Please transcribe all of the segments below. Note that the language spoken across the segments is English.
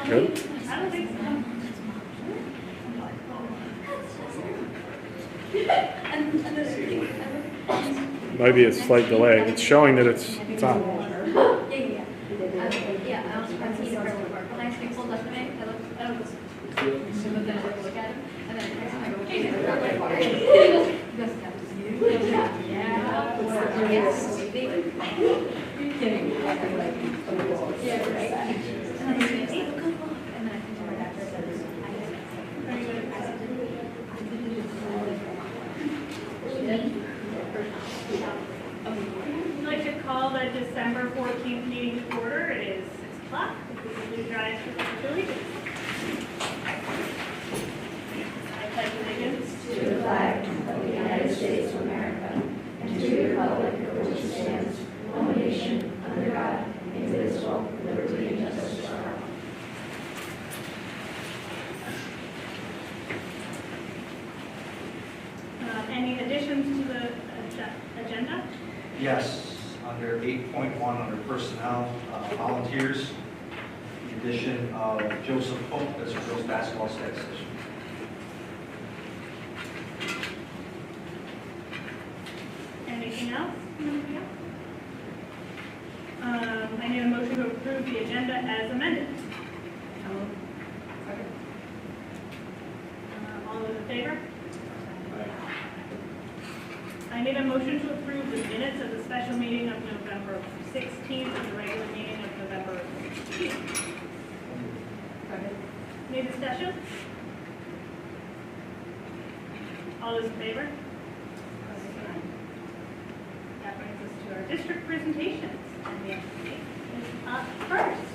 Good? I don't think so. Maybe a slight delay. It's showing that it's on. Yeah, I was surprised to see the when I actually pulled up to me, I looked, but then I look at him, and then I go, hey, he goes, I'd like to call the December 14th meeting to order. It is 6 o'clock. Please rise for the pledge of allegiance. I pledge allegiance To the flag of the United States of America and to the republic for which it stands, one nation, under God, indivisible, with liberty and justice for all. Any additions to the agenda? Yes, under 8.1, under personnel, volunteers, the addition of Joseph Pope as a girls' basketball statistician. Anything else? Anybody else? I need a motion to approve the agenda as amended. All those in favor? I need a motion to approve the minutes of the special meeting of November 16th and the regular meeting of November 16th. Any discussion? All those in favor? That brings us to our district presentations. And the FCC is up first.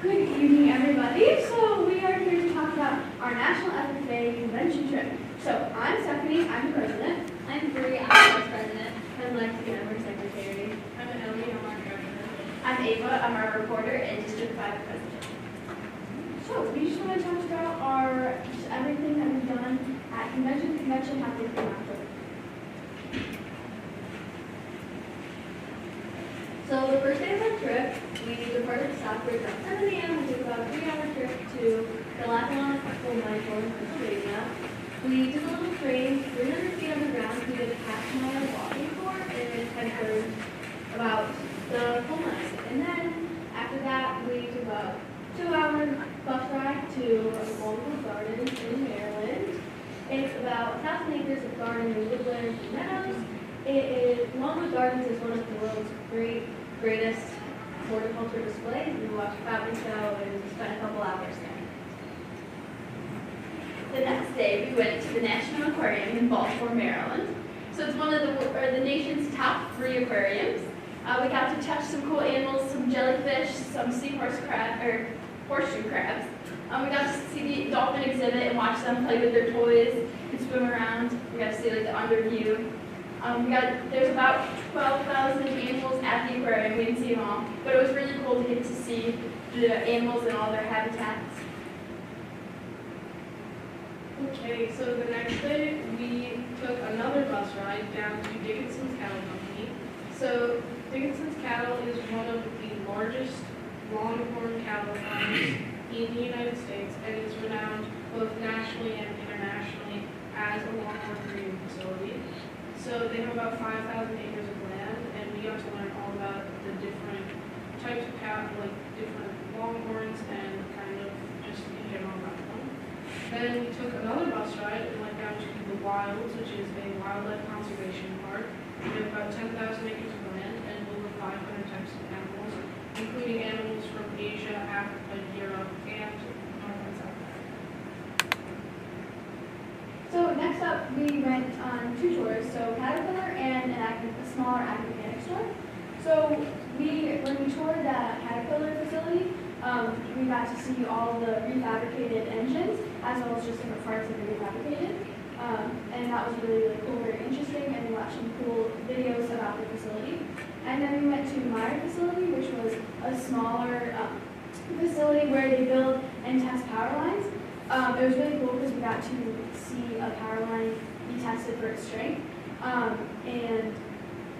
Good evening, everybody. So we are here to talk about our National FFA convention trip. So I'm Stephanie, I'm the president. I'm Bree, I'm vice president. I'm Lexi, I'm our secretary. I'm Emily, I'm our governor. I'm Ava, I'm our reporter and District 5 president. So we just want to talk about just everything that we've done at convention. The convention happened in October. So the first day of our trip, we departed Stockbridge at 7 a.m. We took about a 3-hour trip to the Lackawanna Coal Mine in Pennsylvania. We did a little train, 300 feet underground. We did a half-mile walking tour and kind of heard about the coal mine. And then after that, we took a 2-hour bus ride to Longwood Gardens in Maryland. It's about 1,000 acres of garden and woodlands and meadows. Longwood Gardens is one of the world's greatest horticulture displays. We watched fountain show and spent a couple hours there. The next day, we went to the National Aquarium in Baltimore, Maryland. So it's one of the nation's top 3 aquariums. We got to touch some cool animals, some jellyfish, some seahorse crab or horseshoe crabs. We got to see the dolphin exhibit and watch them play with their toys and swim around. We got to see like the under view. There's about 12,000 animals at the aquarium. We didn't see them all, but it was really cool to get to see the animals and all their habitats. Okay, so the next day we took another bus ride down to Dickinson's Cattle Company. So Dickinson's Cattle is one of the largest longhorn cattle farms in the United States, and is renowned both nationally and internationally as a longhorn breeding facility. So they have about 5,000 acres of land, and we got to learn all about the different types of cattle, like different longhorns, and kind of just in general about them. Then we took another bus ride and went down to the Wilds, which is a wildlife conservation park. We have about 10,000 acres of land and over 500 types of animals, including animals from Asia, Africa, Europe, and North and South America. So next up, we went on 2 tours, so Caterpillar and a smaller ag mechanics store. So when we toured that Caterpillar facility, we got to see all the refabricated engines, as well as just different parts that are refabricated. And that was really, really cool, very interesting, and we watched some cool videos about the facility. And then we went to the Meyer facility, which was a smaller facility where they build and test power lines. It was really cool because we got to see a power line be tested for its strength. And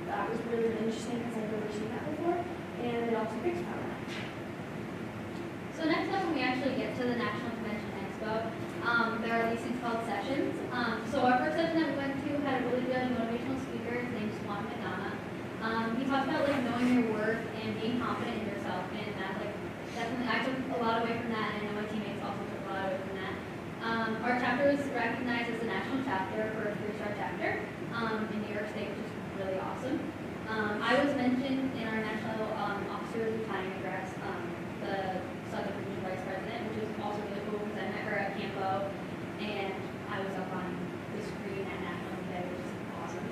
that was really, really interesting because I've never seen that before. And it also picks power. So next up, when we actually get to the National Convention Expo, there are these things called sessions. So our first session that we went to had a really good motivational speaker. His name's Juan Madonna. He talked about like knowing your worth and being confident in yourself, and that like definitely I took a lot away from that, and I know my teammates also took a lot away from that. Our chapter was recognized as a national chapter for a 3-star chapter in New York State, which is really awesome. I was mentioned in our national officers retirement address, the Southern Region Vice President, which is also really cool because I met her at Campo, and I was up on the screen at National Day, which is awesome.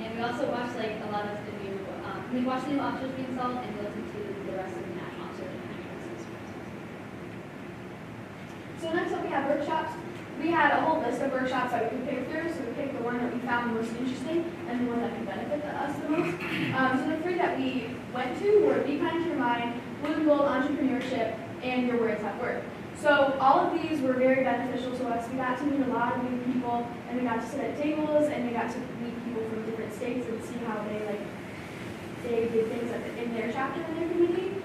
And we also watched like a lot of the new, we watched the new officers being installed, and we listened to the rest of the national officers retirement addresses. So next up we have workshops. We had a whole list of workshops that we could pick through, so we picked the one that we found most interesting and the one that could benefit us the most. So the 3 that we went to were Be Kind to Your Mind, Blue Gold Entrepreneurship, and Your Words Have Worth. So all of these were very beneficial to us. We got to meet a lot of new people, and we got to sit at tables, and we got to meet people from different states and see how they did things in their chapter in their community.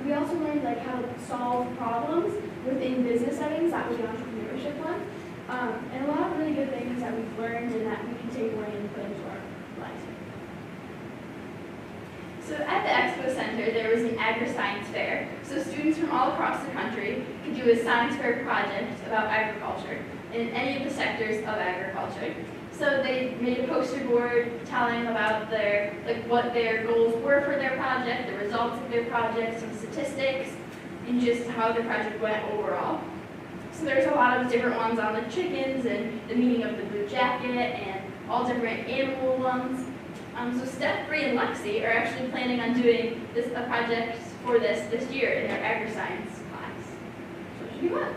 We also learned like how to solve problems within business settings. That was the entrepreneurship one. And a lot of really good things that we've learned and that we can take away and put into our lives. So at the Expo Center, there was an agri-science fair. So students from all across the country could do a science fair project about agriculture in any of the sectors of agriculture. So they made a poster board telling about what their goals were for their project, the results of their project, some statistics, and just how the project went overall. So there's a lot of different ones on the chickens and the meaning of the blue jacket and all different animal ones. So Steph, Bree, and Lexi are actually planning on doing a project for this year in their agri-science class. So it should be fun.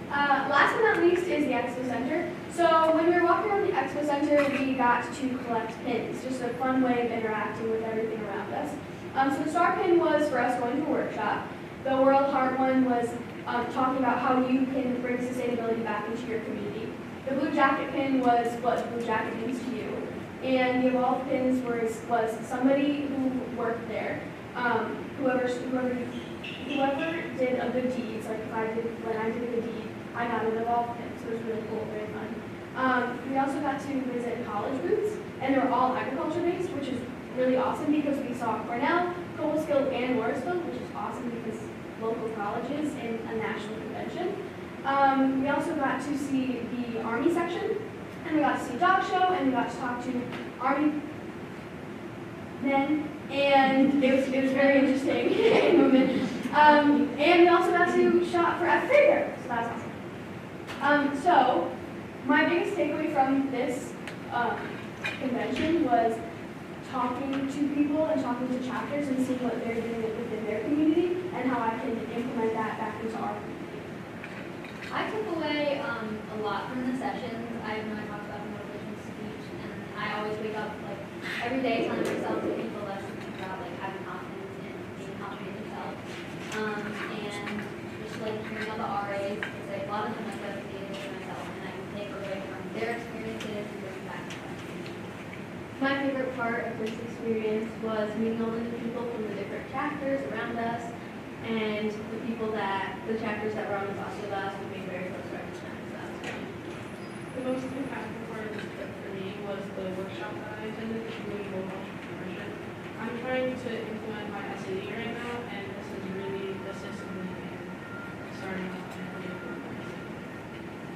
Last but not least is the Expo Center. So when we were walking around the Expo Center, we got to collect pins, just a fun way of interacting with everything around us. So the star pin was for us going to a workshop. The World Heart one was talking about how you can bring sustainability back into your community. The blue jacket pin was what blue jacket means to you. And the evolved pins was somebody who worked there. Whoever did a good deed, so like when I did a good deed, I got an evolved pin, so it was really cool, very fun. We also got to visit college booths, and they were all agriculture based, which is really awesome because we saw Cornell, Coplesville, and Morrisville, which is awesome because local colleges in a national convention. We also got to see the Army section, and we got to see a dog show, and we got to talk to Army men, and it was very interesting moment. And we also got to shop for at fair, so that's awesome. So my biggest takeaway from this convention was talking to people and talking to chapters and seeing what they're doing within their community and how I can implement that back into our community. I took away a lot from the sessions. I know I talked about the motivational speech, and I always wake up like every day telling myself to think the lessons about like having confidence and being confident in yourself. And just like hearing all the RAs, because like, a lot of them like resonated with myself, and I can take away from their experiences and bring back to my experience. My favorite part of this experience was meeting all the new people from the different chapters around us, and the chapters that were on the bus with us would be very close friends. So that was great. The most impactful part of this trip for me was the workshop that I attended, which really gold entrepreneurship. I'm trying to implement my SAT right now, and this has really assisted me in starting off and really improving.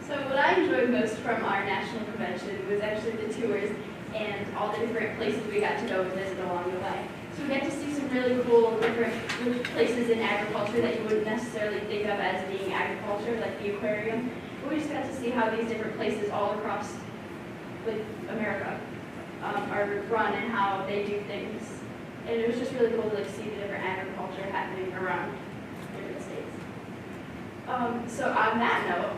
So what I enjoyed most from our national convention was actually the tours and all the different places we got to go and visit along the way. So we got to see some really cool different places in agriculture that you wouldn't necessarily think of as being agriculture, like the aquarium. But we just got to see how these different places all across America are run and how they do things. And it was just really cool to see the different agriculture happening around different states. So on that note,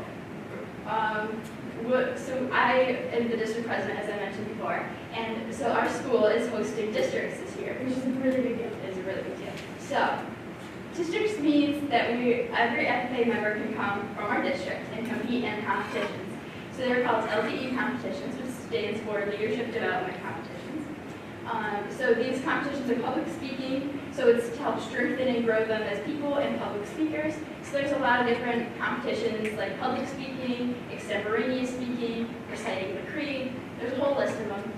so I am the district president, as I mentioned before, and so our school is hosting districts this year, which is a really big deal. It's a really big deal. So districts means that every FFA member can come from our district and compete in competitions. So they're called LDE competitions, which stands for Leadership Development Competitions. So these competitions are public speaking, so it's to help strengthen and grow them as people and public speakers. So there's a lot of different competitions like public speaking, extemporaneous speaking, reciting the creed. There's a whole list of them,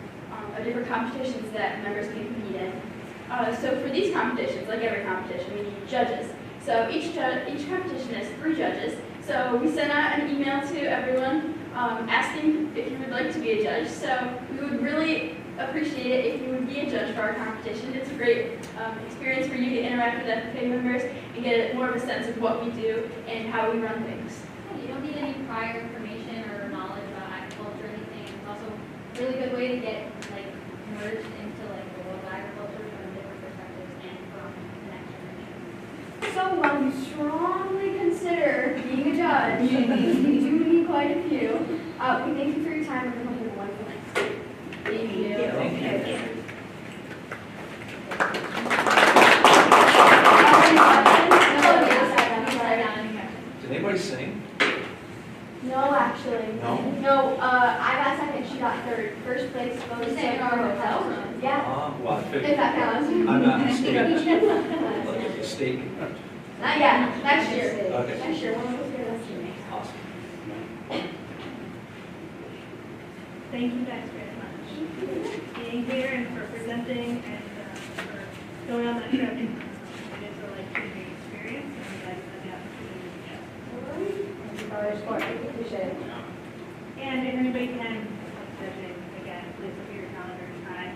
of different competitions that members can compete in. So for these competitions, like every competition, we need judges. So each competition has 3 judges. So we sent out an email to everyone asking if you would like to be a judge. So we would really appreciate it if you would be a judge for our competition. It's a great experience for you to interact with FFA members and get more of a sense of what we do and how we run things. You don't need any prior information or knowledge about agriculture or anything. It's also a really good way to get like merged into like the world of agriculture from different perspectives and from the next generation. So while you strongly consider being a judge, we do need quite a few. We thank you for your time and hope you have a wonderful night. Thank you. Thank you. Did anybody sing? No, actually. No? No, I got second, she got third. First place goes You sang to our our hotel hotel. room. Yeah, Well, I if figured. that counts. I'm not mistaken. Like a state. Not yet, next year. Okay. Next year, one of us here, next year. Awesome. Thank you guys very much for being here and for presenting and for going on that trip. It is a life-changing experience, and I'm glad you had the opportunity to go. Thank you for your support, I appreciate it. And if anybody can, judging, again, please look at your calendar and time.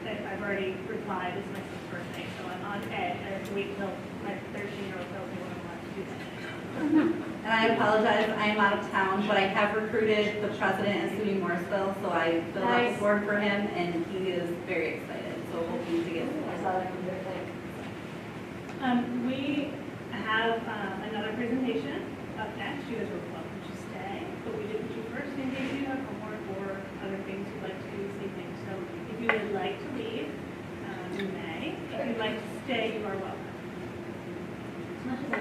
I've already replied, it's my son's birthday, so I'm on edge. I have to wait until my 13-year-old tells me what I want to do that. And I apologize, I am out of town, but I have recruited the president in SUNY Morrisville, so I filled out the form for him, and he is very excited, so hoping to get We have another presentation up next. You guys are welcome to stay, but we did put you first in case you have homework or other things you'd like to do this evening. So if you would like to leave, you may. If you'd like to stay, you are welcome.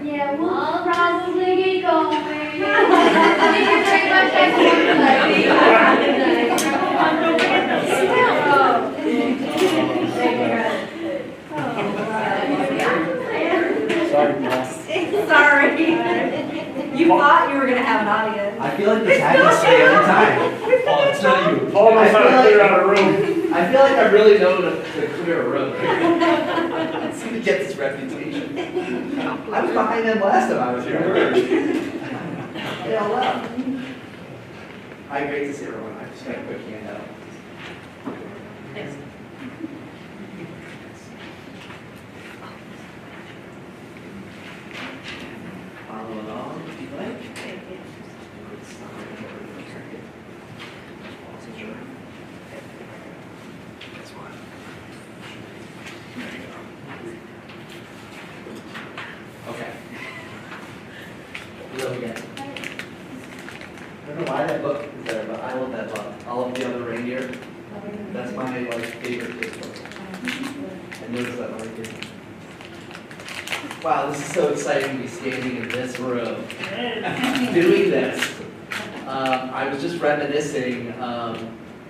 Yeah, we'll probably get going. Thank you very much, Sorry, Paul. Sorry. You thought you were going to have an audience. I feel like this happens to me every time. Paul, it's not you. Paul knows how to clear out a room. I feel like I really know to clear a road. It's going to get this reputation. I was behind them last time I was here. They all left. Hi, great to see everyone. I just got a quick handout. Thanks. Follow along if you'd like. Thank you. Okay. Hello again. I don't know why that book is there, but I love that book. All of the other reindeer. That's my favorite kids book. I noticed that right here. Wow, this is so exciting to be standing in this room, doing this. I was just reminiscing of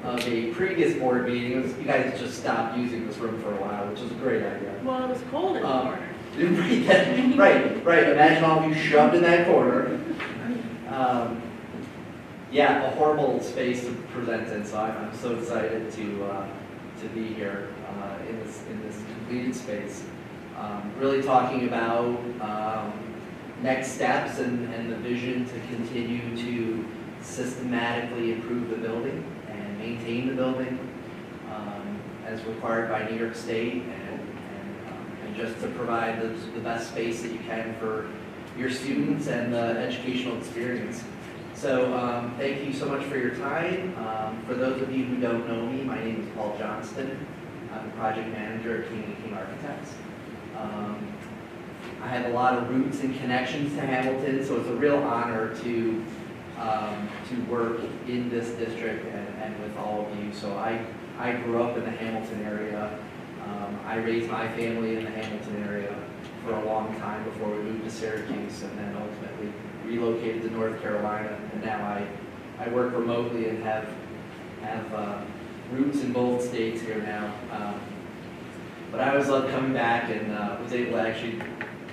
a previous board meeting. It was, you guys just stopped using this room for a while, which was a great idea. Well, it was cold in the corner. Right. Imagine all of you shoved in that corner. Yeah, a horrible space to present in. So I'm so excited to be here in this completed space. Really talking about next steps and the vision to continue to systematically improve the building and maintain the building as required by New York State, and just to provide the best space that you can for your students and the educational experience. So thank you so much for your time. For those of you who don't know me, my name is Paul Johnston. I'm the project manager at Community King Architects. I have a lot of roots and connections to Hamilton, so it's a real honor to work in this district and with all of you. So I grew up in the Hamilton area. I raised my family in the Hamilton area for a long time before we moved to Syracuse, and then ultimately relocated to North Carolina, and now I I work remotely and have roots in both states here now. But I always loved coming back and was able to actually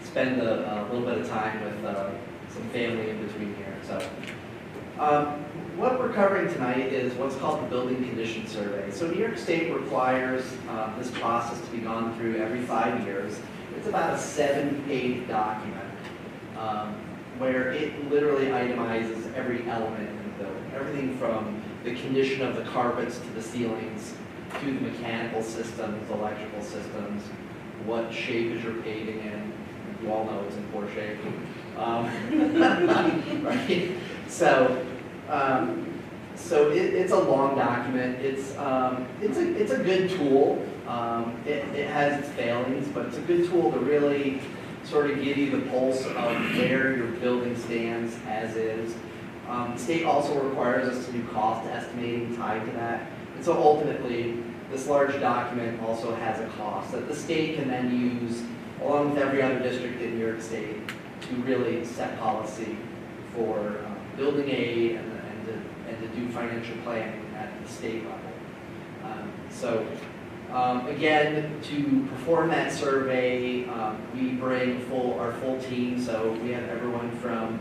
spend a little bit of time with some family in between here. So what we're covering tonight is what's called the Building Condition Survey. So New York State requires this process to be gone through every 5 years. It's about a 7-page document where it literally itemizes every element in the building. Everything from the condition of the carpets to the ceilings, to the mechanical systems, electrical systems, what shape is your paving in. You all know it's in poor shape. Right? So it's a long document. It's a good tool. It has its failings, but it's a good tool to really sort of give you the pulse of where your building stands as is. The state also requires us to do cost estimating tied to that. And so ultimately, this large document also has a cost that the state can then use, along with every other district in New York State, to really set policy for building aid and to do financial planning at the state level. Again, to perform that survey, we bring our full team. So we have everyone from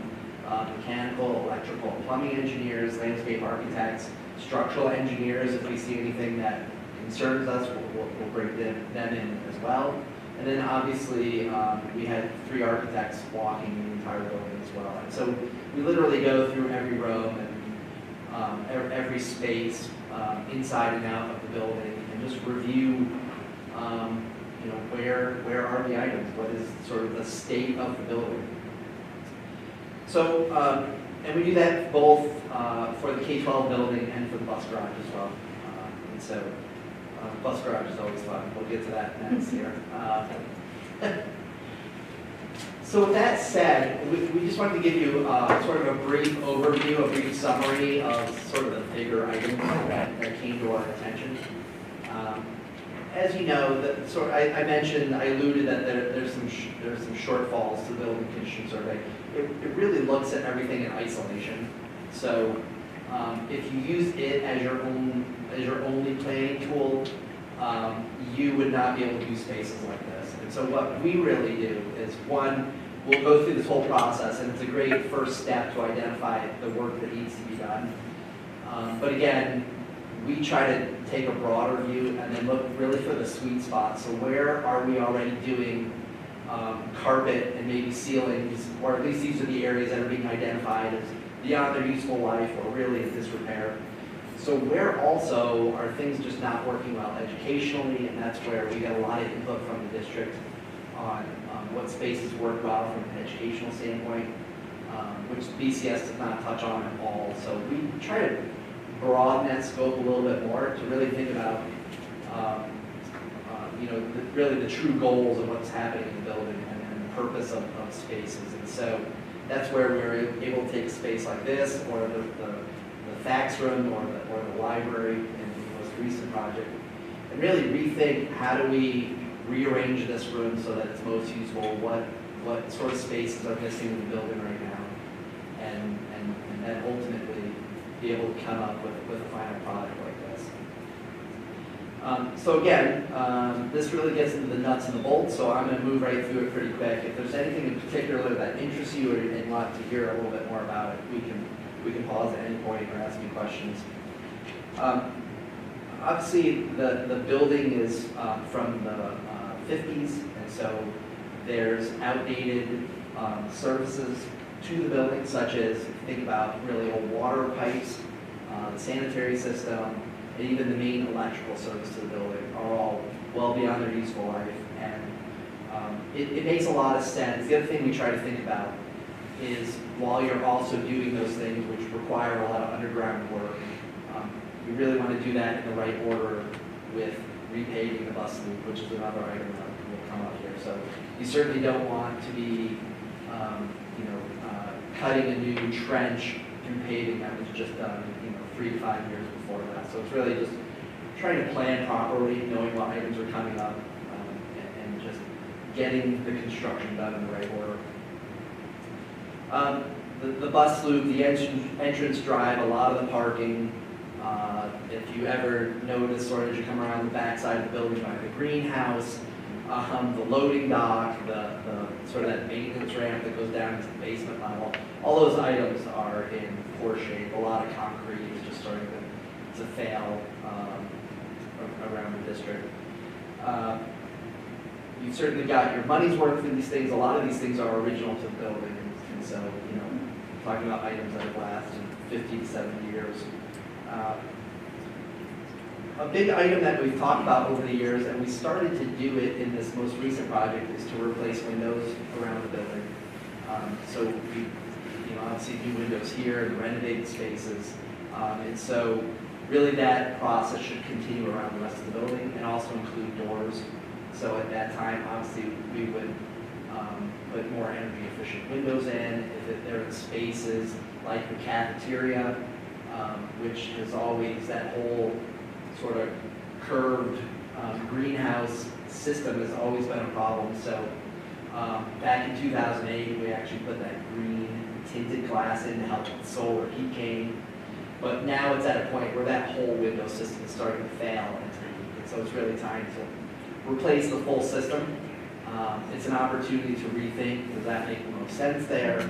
mechanical, electrical, plumbing engineers, landscape architects, structural engineers. If we see anything that concerns us, we'll bring them in as well. And then obviously, we had 3 architects walking the entire building as well. And so we literally go through every room and every space inside and out of the building and just review, where are the items? What is sort of the state of the building? So, and we do that both for the K-12 building and for the bus garage as well. And so, bus garage is always fun. We'll get to that next here. So with that said, we just wanted to give you sort of a brief overview, a brief summary of sort of the bigger items that came to our attention. As you know, I mentioned, I alluded that there's some shortfalls to the Building Condition Survey. It really looks at everything in isolation. So if you use it as your only planning tool, you would not be able to do spaces like this. And so what we really do is, one, we'll go through this whole process, and it's a great first step to identify the work that needs to be done. But again, we try to take a broader view and then look really for the sweet spot. So where are we already doing carpet and maybe ceilings, or at least these are the areas that are being identified as beyond their useful life or really in disrepair. So where also are things just not working well educationally, and that's where we get a lot of input from the district on what spaces work well from an educational standpoint, which BCS does not touch on at all. So we try to broaden that scope a little bit more to really think about, really the true goals of what's happening in the building and the purpose of spaces. And so that's where we're able to take a space like this, or the fax room, or the library in the most recent project, and really rethink how do we rearrange this room so that it's most useful, what sort of spaces are missing in the building right now, and then ultimately be able to come up with a final product like this. So again, this really gets into the nuts and the bolts, so I'm going to move right through it pretty quick. If there's anything in particular that interests you and want to hear a little bit more about it, we can pause at any point or ask me questions. Obviously, the building is from the 50s, and so there's outdated services to the building, such as, think about really old water pipes, the sanitary system, and even the main electrical service to the building are all well beyond their useful life. And it makes a lot of sense. The other thing we try to think about is, while you're also doing those things which require a lot of underground work, you really want to do that in the right order with repaving the bus loop, which is another item that will come up here. So you certainly don't want to be cutting a new trench through paving that was just done 3 to 5 years before that. So it's really just trying to plan properly, knowing what items are coming up, and just getting the construction done in the right order. the bus loop, the entrance drive, a lot of the parking. If you ever notice, sort of as you come around the backside of the building by the greenhouse, the loading dock, the sort of that maintenance ramp that goes down to the basement level, all those items are in poor shape. A lot of concrete is just starting to fail around the district. You've certainly got your money's worth in these things. A lot of these things are original to the building, and so, you know, talking about items that have lasted 50 to 70 years. A big item that we've talked about over the years, and we started to do it in this most recent project, is to replace windows around the building. So we, you know, obviously new windows here and renovated spaces, and so really that process should continue around the rest of the building and also include doors. So at that time, obviously, we would put more energy efficient windows in. If there are spaces like the cafeteria, which has always, that whole sort of curved greenhouse system has always been a problem. So back in 2008, we actually put that green tinted glass in to help with solar heat gain. But now it's at a point where that whole window system is starting to fail, and so it's really time to replace the full system. It's an opportunity to rethink, does that make the most sense there?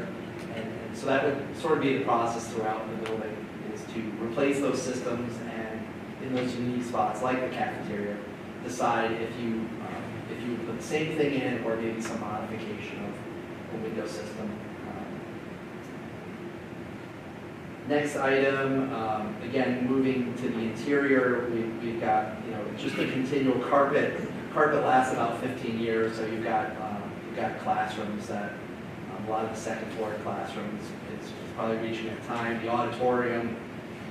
And so that would sort of be the process throughout the building, is to replace those systems and in those unique spots, like the cafeteria, decide if you would put the same thing in or maybe some modification of the window system. Next item, again, moving to the interior, we've got, you know, just a continual carpet. Carpet lasts about 15 years, so you've got classrooms that, a lot of the second floor classrooms, it's probably reaching a time. The auditorium,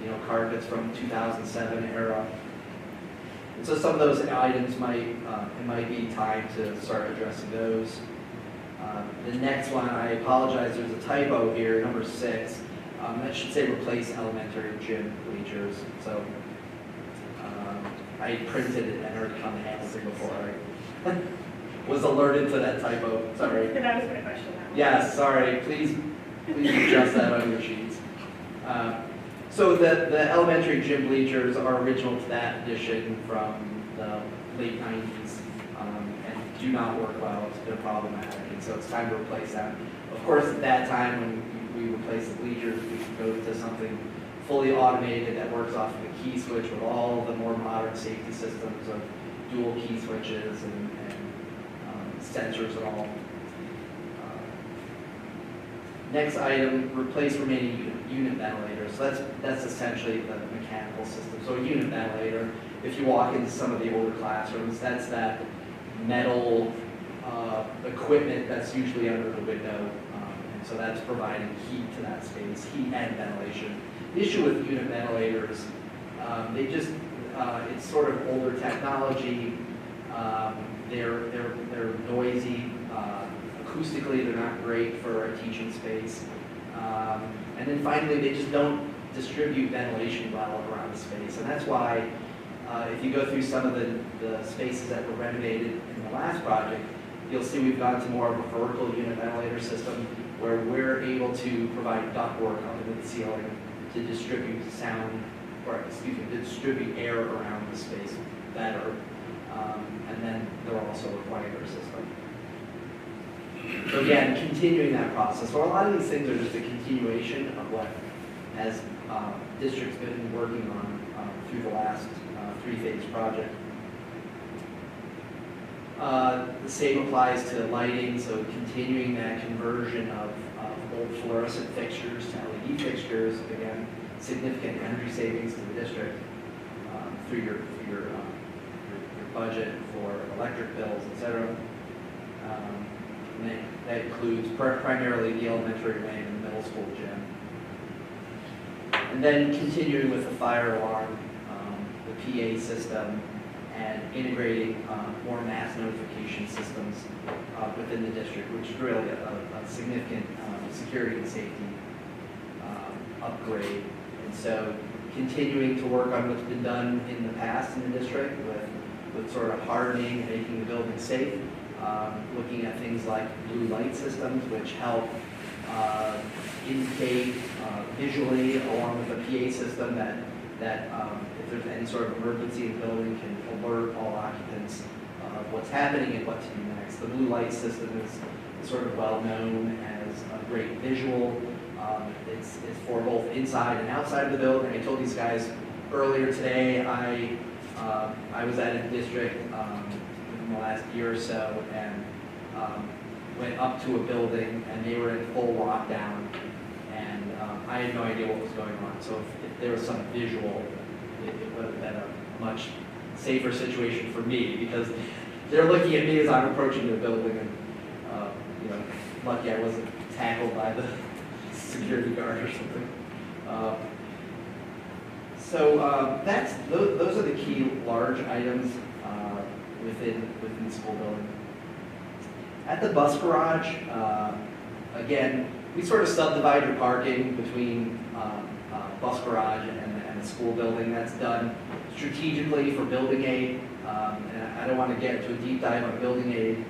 you know, carpets from 2007 era. And so some of those items it might be time to start addressing those. The next one, I apologize, there's a typo here, number 6. That should say replace elementary gym bleachers. So I printed it and heard it on Hamilton before I was alerted to that typo. Sorry. That was my question. Yes, sorry. Please adjust that on your sheets. So the elementary gym bleachers are original to that edition from the late 90s and do not work well. They're problematic, and so it's time to replace them. Of course, at that time when we replaced the bleachers, we could go to something fully automated that works off of a key switch with all the more modern safety systems of dual key switches and sensors and all. Next item, replace remaining unit ventilators. So that's essentially the mechanical system. So a unit ventilator, if you walk into some of the older classrooms, that's that metal equipment that's usually under the window. And so that's providing heat to that space, heat and ventilation. The issue with unit ventilators, it's sort of older technology. They're noisy. Acoustically, they're not great for a teaching space. And then finally, they just don't distribute ventilation well around the space. And that's why, if you go through some of the spaces that were renovated in the last project, you'll see we've gone to more of a vertical unit ventilator system where we're able to provide ductwork up into the ceiling to distribute distribute air around the space better. And then they're also a quieter system. So again, continuing that process. So a lot of these things are just a continuation of what has districts been working on through the last three-phase project. The same applies to lighting, so continuing that conversion of old fluorescent fixtures to LED fixtures. Again, significant energy savings to the district through your budget for electric bills, etc. And that includes primarily the elementary wing and the middle school gym. And then continuing with the fire alarm, the PA system, and integrating more mass notification systems within the district, which is really a significant security and safety upgrade. And so continuing to work on what's been done in the past in the district with sort of hardening and making the building safe, looking at things like blue light systems, which help indicate visually along with the PA system that if there's any sort of emergency in the building, can alert all occupants of what's happening and what to do next. The blue light system is sort of well known as a great visual. It's for both inside and outside of the building. I told these guys earlier today, I was at a district in the last year or so and went up to a building and they were in full lockdown and I had no idea what was going on. So if there was some visual, it would have been a much safer situation for me because they're looking at me as I'm approaching the building and you know, lucky I wasn't tackled by the security guard or something. Those are the key large items within the school building. At the bus garage, again, we sort of subdivide your parking between bus garage and the school building. That's done strategically for building aid, and I don't want to get into a deep dive on building aid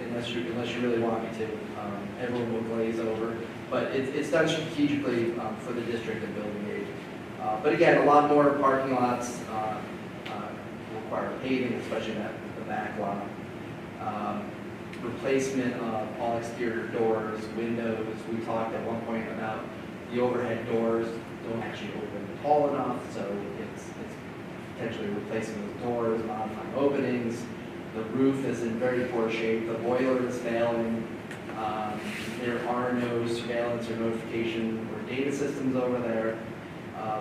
unless you really want me to. Everyone will glaze over, but it's done strategically for the district and building aid. But again, a lot more parking lots require paving, especially the back lot. Replacement of all exterior doors, windows. We talked at one point about the overhead doors don't actually open tall enough, so it's potentially replacing those doors, modifying openings. The roof is in very poor shape. The boiler is failing. There are no surveillance or notification or data systems over there.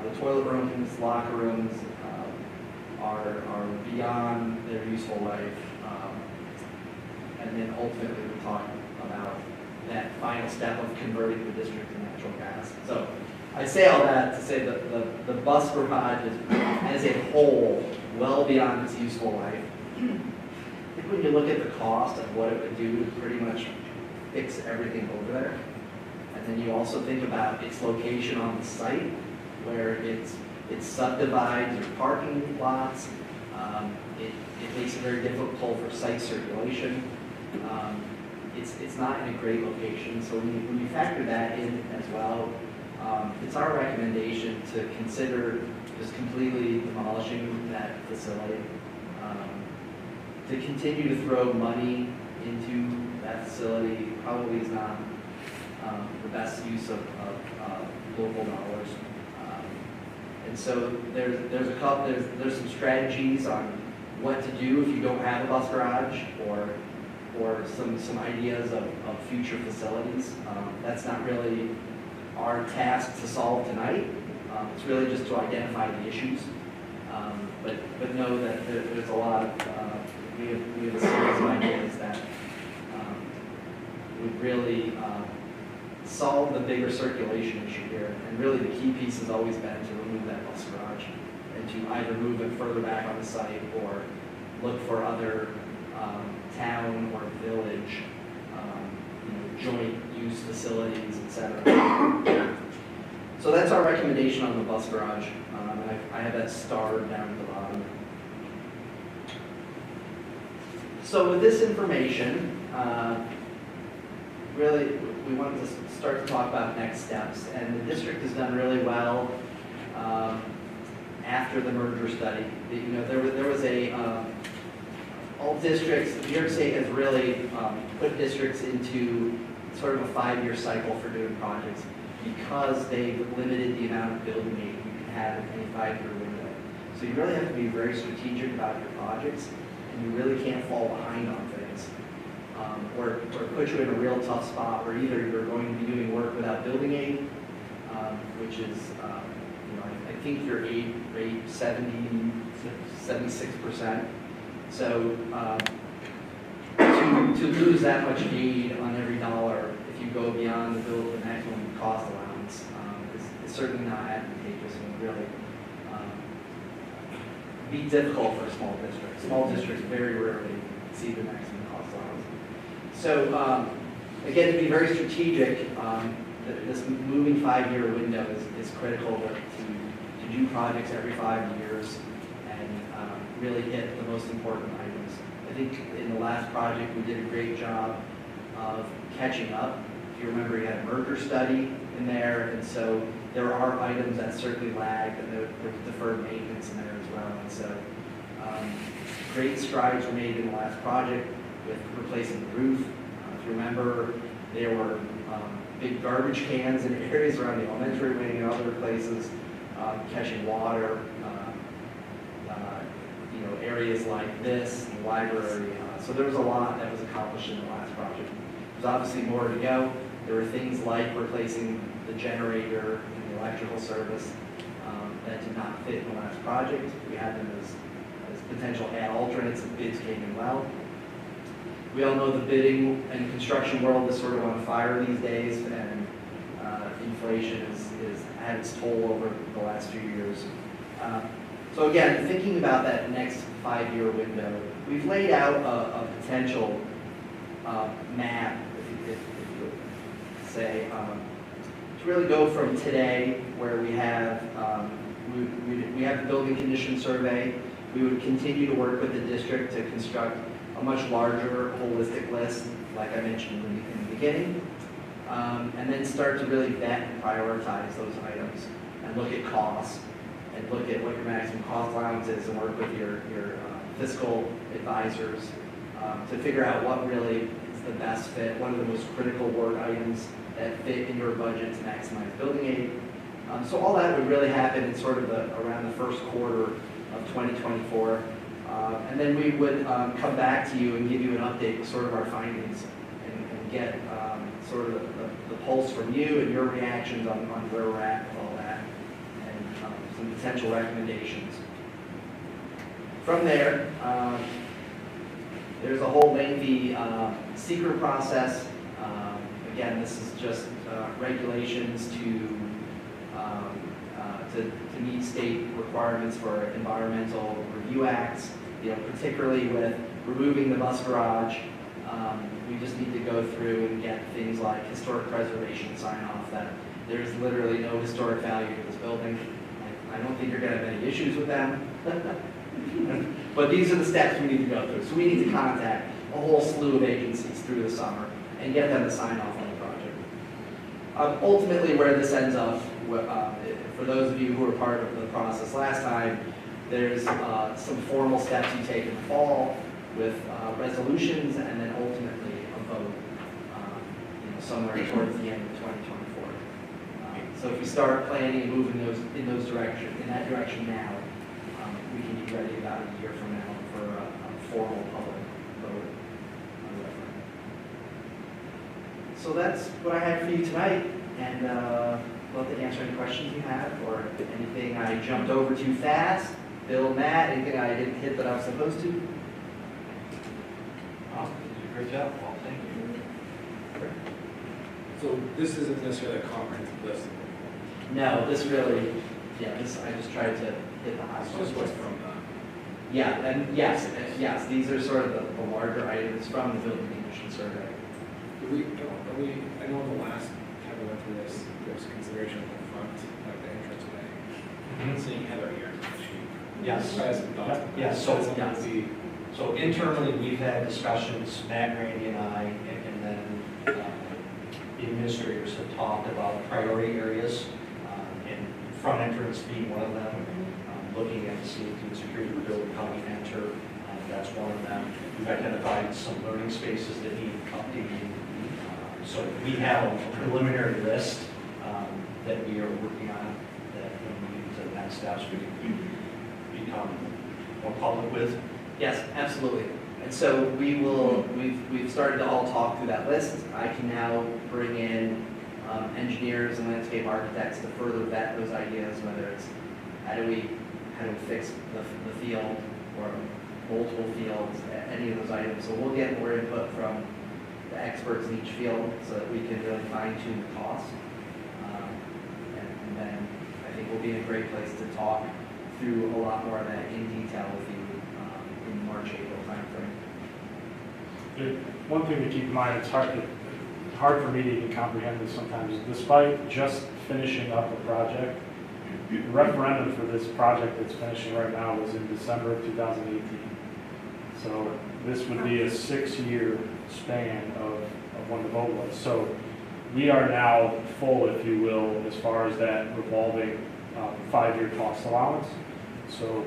The toilet rooms, locker rooms are beyond their useful life. And then ultimately we're talking about that final step of converting the district to natural gas. So I say all that to say that the bus garage is, as a whole, well beyond its useful life. I think when you look at the cost of what it would do to pretty much fix everything over there, and then you also think about its location on the site, where it subdivides your parking lots, it makes it very difficult for site circulation. It's not in a great location, so when you factor that in as well, it's our recommendation to consider just completely demolishing that facility. To continue to throw money into that facility probably is not the best use of local dollars. And so there's some strategies on what to do if you don't have a bus garage or some ideas of future facilities. That's not really our task to solve tonight. It's really just to identify the issues. But know that there's a lot of, we have a series of ideas that would really solve the bigger circulation issue here. And really the key piece has always been to remove that bus garage and to either move it further back on the site or look for other town or village joint use facilities, etc. So that's our recommendation on the bus garage. I have that starred down at the bottom. So with this information, really we wanted to start to talk about next steps. And the district has done really well after the merger study. There was a all districts, New York State has really put districts into sort of a 5-year cycle for doing projects because they've limited the amount of building aid you can have in any 5-year window. So you really have to be very strategic about your projects, and you really can't fall behind on things. Or put you in a real tough spot where either you're going to be doing work without building aid, which is, I think your aid rate 76%. So to lose that much aid on every dollar, if you go beyond the maximum cost allowance, is certainly not advantageous and would really be difficult for a small district. Small districts very rarely exceed the maximum cost allowance. So again, to be very strategic, this moving 5-year window is critical to do projects every 5 years and really hit the most important items. I think in the last project we did a great job of catching up. If you remember, you had a merger study in there, and so there are items that certainly lagged, and there was deferred maintenance in there as well. And so great strides were made in the last project with replacing the roof. If you remember, there were big garbage cans in areas around the elementary wing and other places, catching water, areas like this, the library. So there was a lot that was accomplished in the last project. There's obviously more to go. There were things like replacing the generator in the electrical service that did not fit in the last project. We had them as potential add alternates, and bids came in well. We all know the bidding and construction world is sort of on fire these days, and inflation is had its toll over the last few years. So again, thinking about that next 5-year window, we've laid out a potential map, if you say, to really go from today, where we have we have the building condition survey. We would continue to work with the district to construct a much larger holistic list, like I mentioned in the beginning, and then start to really vet and prioritize those items and look at costs and look at what your maximum cost allowance is and work with your fiscal advisors to figure out what really is the best fit, what are the most critical work items that fit in your budget to maximize building aid. So all that would really happen in sort of around the first quarter of 2024. And then we would come back to you and give you an update with sort of our findings and get sort of the pulse from you and your reactions on where we're at with all that and some potential recommendations. From there, there's a whole lengthy secret process. Again, this is just regulations to meet state requirements for environmental review acts, particularly with removing the bus garage. We just need to go through and get things like historic preservation sign off that there's literally no historic value to this building. I don't think you're going to have any issues with them. But these are the steps we need to go through. So we need to contact a whole slew of agencies through the summer and get them to sign off on the project. Ultimately, where this ends up, for those of you who were part of the process last time, there's some formal steps you take in the fall with resolutions and then ultimately a vote somewhere towards the end of 2024. So if we start planning and moving in that direction now, we can be ready about a year from now for a formal public vote on the referendum. So that's what I have for you tonight, and I'd love to answer any questions you have or anything I jumped over too fast. Bill, Matt, anything I didn't hit that I was supposed to? You did a great job, Paul. Thank you. So this isn't necessarily a comprehensive list. No, this really, I just tried to hit the high It's points. just what's from Yeah, and yes, these are sort of the larger items from the building condition survey. I know in the last time we went through this, there was consideration of the front, like the entrance way. I'm seeing Heather here. Yes. She has some thoughts. Yes, So so, that would be, so internally, we've had discussions, Matt, Randy, and I, and then the administrators have talked about priority areas, and front entrance being one of them, looking at safety and security of the building, how we enter, that's one of them. We've identified some learning spaces that need updating. So we have a preliminary list that we are working on, that when we get to the next steps, we can become more public with. Yes, absolutely. And so we've started to all talk through that list. I can now bring in engineers and landscape architects to further vet those ideas, whether it's how do we fix the field or multiple fields, any of those items. So we'll get more input from the experts in each field so that we can really fine tune the costs. And then I think we'll be in a great place to talk through a lot more of that in detail with you in March, April timeframe. One thing to keep in mind, it's hard for me to even comprehend this sometimes. Despite just finishing up a project, the referendum for this project that's finishing right now was in December of 2018. So this would be a 6-year span of when the vote was. So we are now full, if you will, as far as that revolving 5-year cost allowance. So,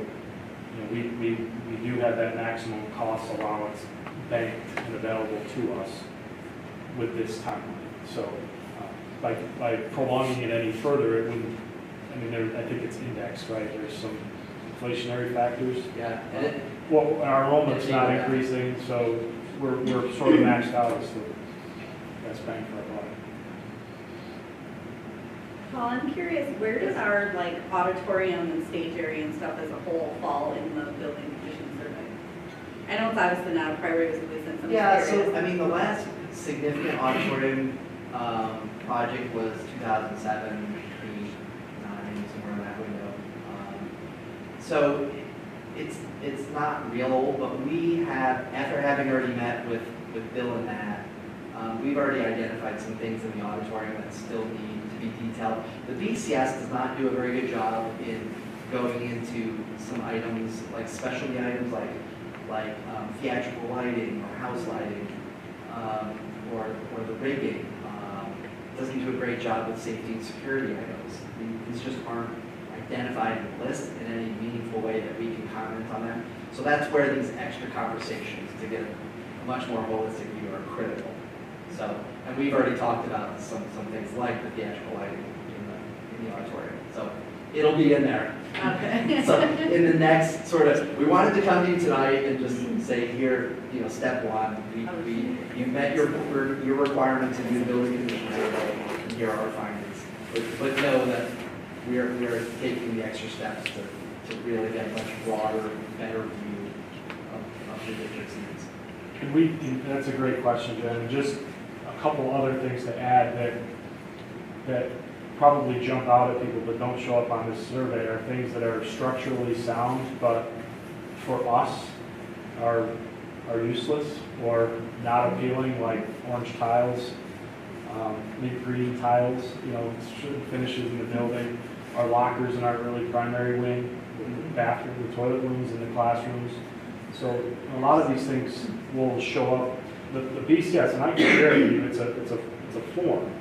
you know, we do have that maximum cost allowance banked and available to us with this timeline. So by prolonging it any further, it wouldn't, I mean, I think it's indexed, right? There's some inflationary factors. Yeah, and Well, our enrollment's Yeah, not yeah. increasing, so we're sort of maxed out as the best bang for our buck. Paul, I'm curious, where does our like auditorium and stage area and stuff as a whole fall in the building condition survey? I know it's obviously not a priority, since I'm yeah, curious. so, I mean, the last significant auditorium project was 2007, 8, 9, somewhere in that window. So it's not real old, but we have, after having already met with Bill and Matt, we've already identified some things in the auditorium that still need to be detailed. The BCS does not do a very good job in going into some items, like specialty items like theatrical lighting or house lighting, or the rigging. Doesn't do a great job with safety and security items. These just aren't identified in the list in any meaningful way that we can comment on them. So that's where these extra conversations to get a much more holistic view are critical. So, and we've already talked about some things like the theatrical lighting in the auditorium. So it'll be in there. Okay. So in the next sort of, we wanted to come to you tonight and just say here, you know, step one, you met your requirement to do the building condition survey, and here are our findings. But know that we are taking the extra steps to really get a much broader, better view of the district's needs. And that's a great question, Jen. And just a couple other things to add that probably jump out at people but don't show up on this survey are things that are structurally sound, but for us are useless or not appealing, like orange tiles, mint green tiles, you know, finishes in the building. Our lockers in our really primary wing, the bathroom, the toilet rooms in the classrooms. So a lot of these things will show up. The BCS, and I can share with you, it's a form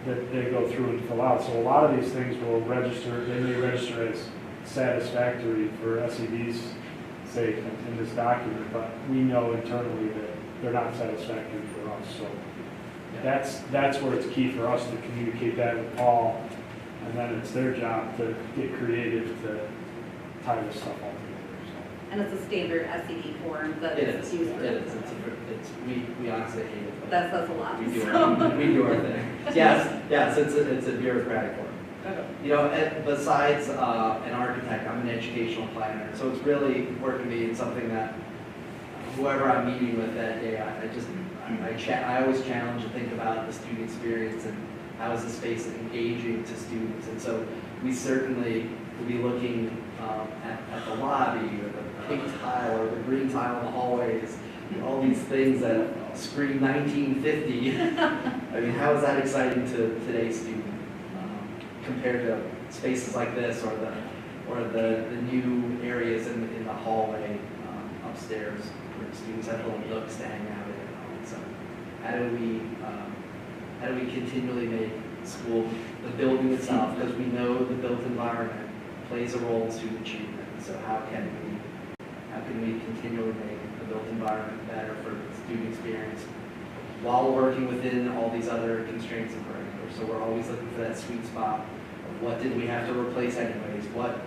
that they go through and fill out. So a lot of these things will register, they may register as satisfactory for SEB's sake in this document, but we know internally that they're not satisfactory for us. So that's where it's key for us to communicate that with Paul, and then it's their job to get creative to tie this stuff all together. So. And it's a standard SED form that is used for It is. We honestly hate it. But that says a lot. we do our thing. Yes, it's a bureaucratic form. Okay. You know, and besides an architect, I'm an educational planner, so it's really important to me. It's something that whoever I'm meeting with that day, I always challenge and think about the student experience and how is the space engaging to students. And so we certainly will be looking at the lobby or the pink tile or the green tile in the hallways, all these things that scream 1950. I mean, how is that exciting to today's student compared to spaces like this or the new areas in the hallway upstairs where students have little nooks to hang out in. So how do we continually make school, the building itself, because we know the built environment plays a role in student achievement. So how can we continually make the built environment better for the student experience while working within all these other constraints and parameters? So we're always looking for that sweet spot of what did we have to replace anyways, what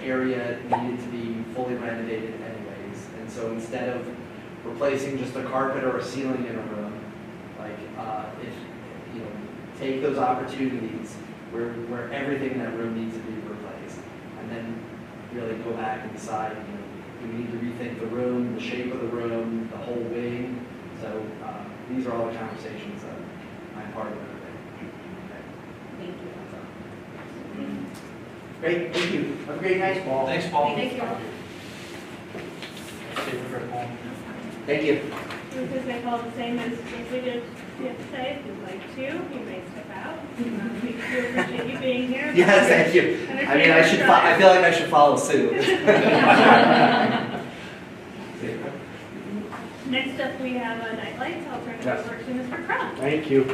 area needed to be fully renovated anyways. And so instead of replacing just a carpet or a ceiling in a room, like if you know, take those opportunities where everything in that room needs to be replaced, and then really go back and decide, you know, do we need to rethink the room, the shape of the room, the whole wing. So these are all the conversations that I'm part of every day. Thank you. Great, thank you. Have a great night, Paul. Thanks, Paul. Thank you. Safe trip home. Thank you. This is my call the same as we did yesterday. If you'd like to, you may step out. We do appreciate you being here. Yes, thank you. I mean, I feel like I should follow suit. Next up, we have night lights. I'll turn back over to Mr. Crown. Thank you.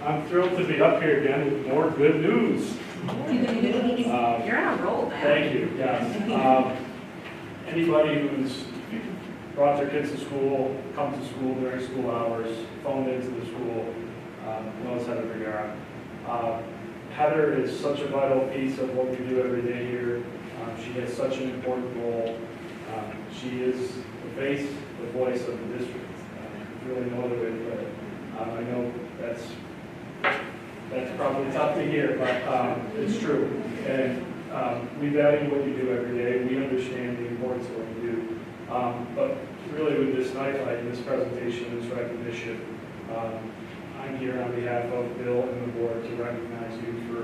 I'm thrilled to be up here again with more good news. You're on a roll, man. Thank you, yes. Anybody who's brought their kids to school, come to school during school hours, phoned into the school, knows how to figure out. Heather is such a vital piece of what we do every day here. She has such an important role. She is the face, the voice of the district. There's really no other way to put it. I know that's probably tough to hear, but it's true. And we value what you do every day. We understand the importance of what you do. But really with this nightlight and this presentation, this recognition, I'm here on behalf of Bill and the board to recognize you for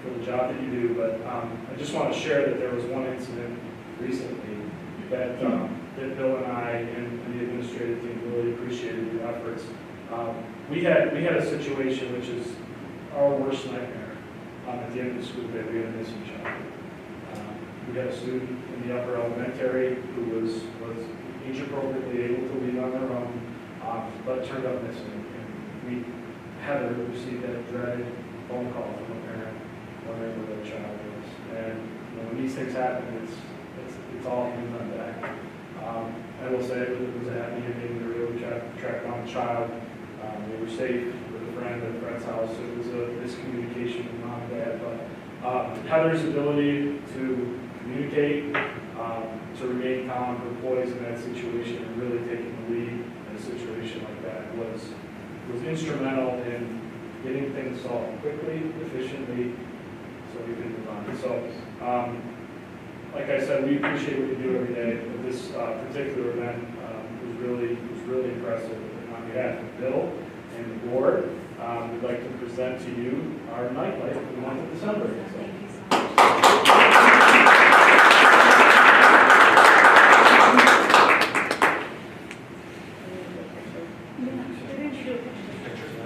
the job that you do. But I just want to share that there was one incident recently that Bill and I and the administrative team really appreciated your efforts. We had a situation which is our worst nightmare at the end of the school day. We had a missing child. We had a student in the upper elementary who was age appropriately able to leave on their own, but turned up missing. And Heather received that dreaded phone call from a parent wondering where their child was. And when these things happen, it's all hands on deck. I will say it was a happy ending. We were able to track down the child. They were safe with a friend at a friend's house. It was a miscommunication with mom and dad. But Heather's ability to communicate, to remain calm, her poise in that situation, and really taking the lead in a situation like that was instrumental in getting things solved quickly, efficiently, so we can move on. So, like I said, we appreciate what you do every day, but this particular event was really impressive. And on behalf of Bill and the board, we'd like to present to you our nightlight for the month of December. Thank you so much.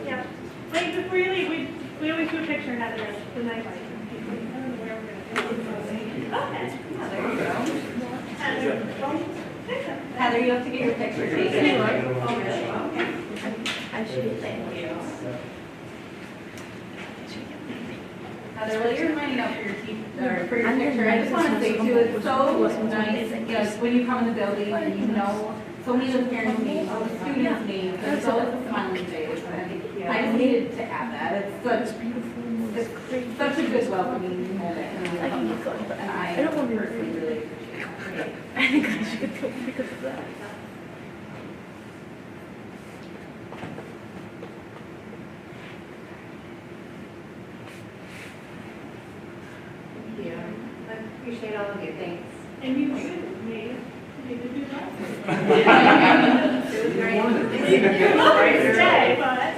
Yeah. Wait, before you leave, we always do a picture and have it as the night light. I don't know where we're going to do it. Okay. Yeah, there you go. Heather, Heather, you have to get your picture taken. Oh, really? Okay. Thank you. Heather, while you're lining up for your for your picture, I just want to say too, it's so nice, yes, when you come in the building and you know so many of the parents' names, all the students' names, there's always a smiling face. And I just needed to add that. It's such a good welcoming moment. And I personally really appreciate it. I think I should go because of that. Thank you. I appreciate all of you. Thanks. and you made to do that. It was great. Always stay, but.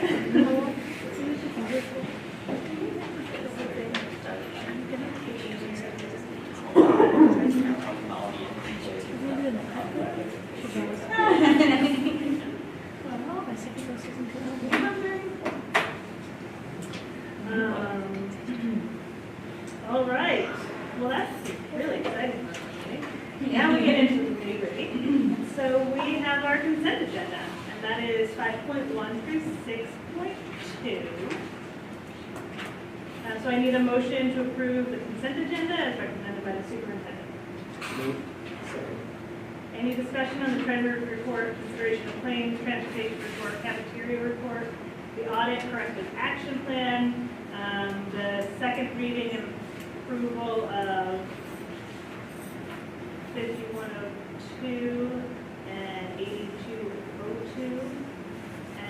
All right, well, that's really exciting for me. Now we get into the nitty-gritty. So we have our consent agenda, and that is 5.1 through 6.2. So I need a motion to approve the consent agenda as recommended by the superintendent. Any discussion on the treasurer's report, consideration of claims, transportation report, cafeteria report, the audit corrective action plan, the second reading and approval of 5102 and 8202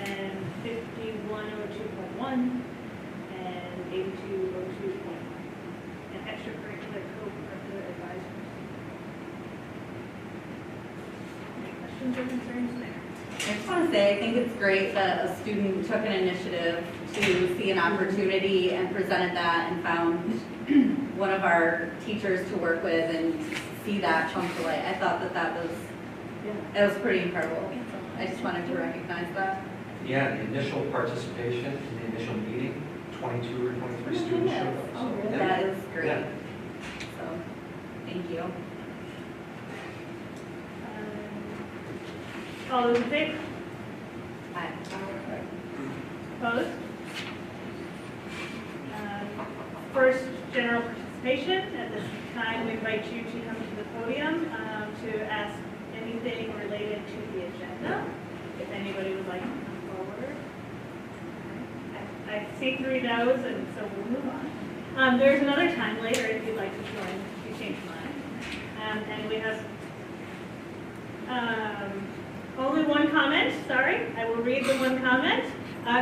and 5102.1 and 8202.1 and extracurricular co-curricular advisors. Any questions or concerns there? I just want to say, I think it's great that a student took an initiative to see an opportunity and presented that and found one of our teachers to work with and see that come to light. I thought that was pretty incredible. I just wanted to recognize that. Yeah, the initial participation in the initial meeting, 22 or 23 students showed up. Oh, So, really? yeah. That is great. Yeah. So, thank you. All those in favor? Aye. Opposed? First, general participation. At this time, we invite you to come to the podium to ask anything related to the agenda. If anybody would like to come forward. I see 3 no's, and so we'll move on. There's another time later if you'd like to join, if you change your mind. And we have only one comment, sorry. I will read the one comment.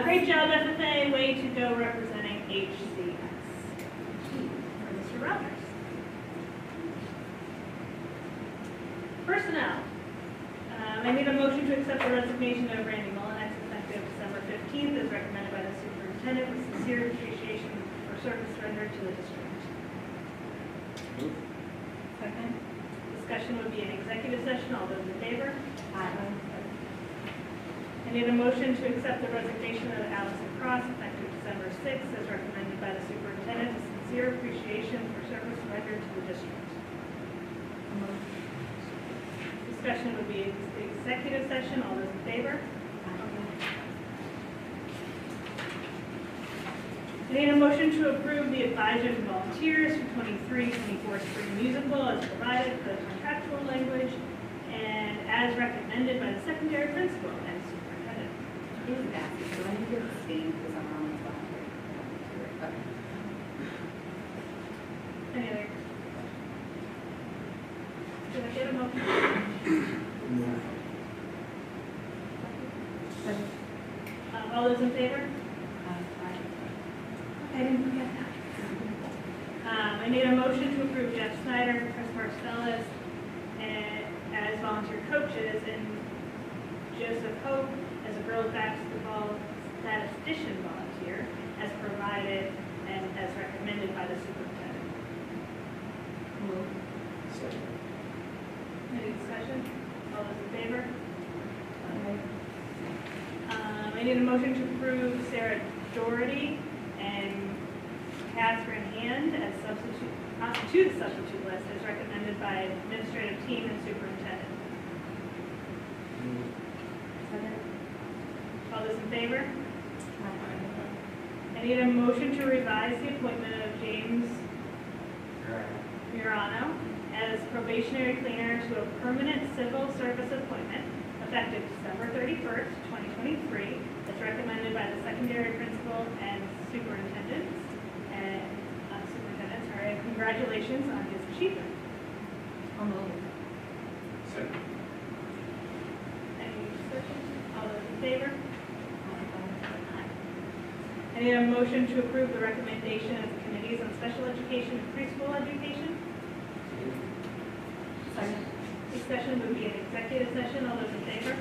Great job, FFA, way to go representing HCS. For Mr. Rogers. Personnel. I need a motion to accept the resignation of Randy Mullinex effective December 15th as recommended by the superintendent with sincere appreciation for service rendered to the district. Second. Discussion would be an executive session. All those in favor? Aye. I need a motion to accept the resignation of Allison Cross effective December 6th as recommended by the superintendent with sincere appreciation for service rendered to the district. Discussion would be executive session. All those in favor? I need a motion to approve the advisors and volunteers for 23-24 spring musical as provided for the contractual language and as recommended by the secondary principal and superintendent. Is that, do I need to abstain because I'm on the spot? Okay. Any other? Did I get a motion? All those in favor? I didn't forget that. I need a motion to approve Jeff Snyder, Chris Marcellus, as volunteer coaches, and Joseph Hope as a girls basketball statistician volunteer, as provided and as recommended by the superintendent. Any discussion? All those in favor? I need a motion to approve Sarah Doherty and Catherine Hand as substitute, to the substitute list as recommended by administrative team and superintendent. All those in favor? I need a motion to revise the appointment of James Murano as probationary cleaner to a permanent civil service appointment effective December 31st, 2023, as recommended by the secondary principal and superintendent. Congratulations on his achievement. Second. Any discussion? All those in favor? I need a motion to approve the recommendation of the committees on special education and preschool education. Second. Discussion would be an executive session. All those in favor?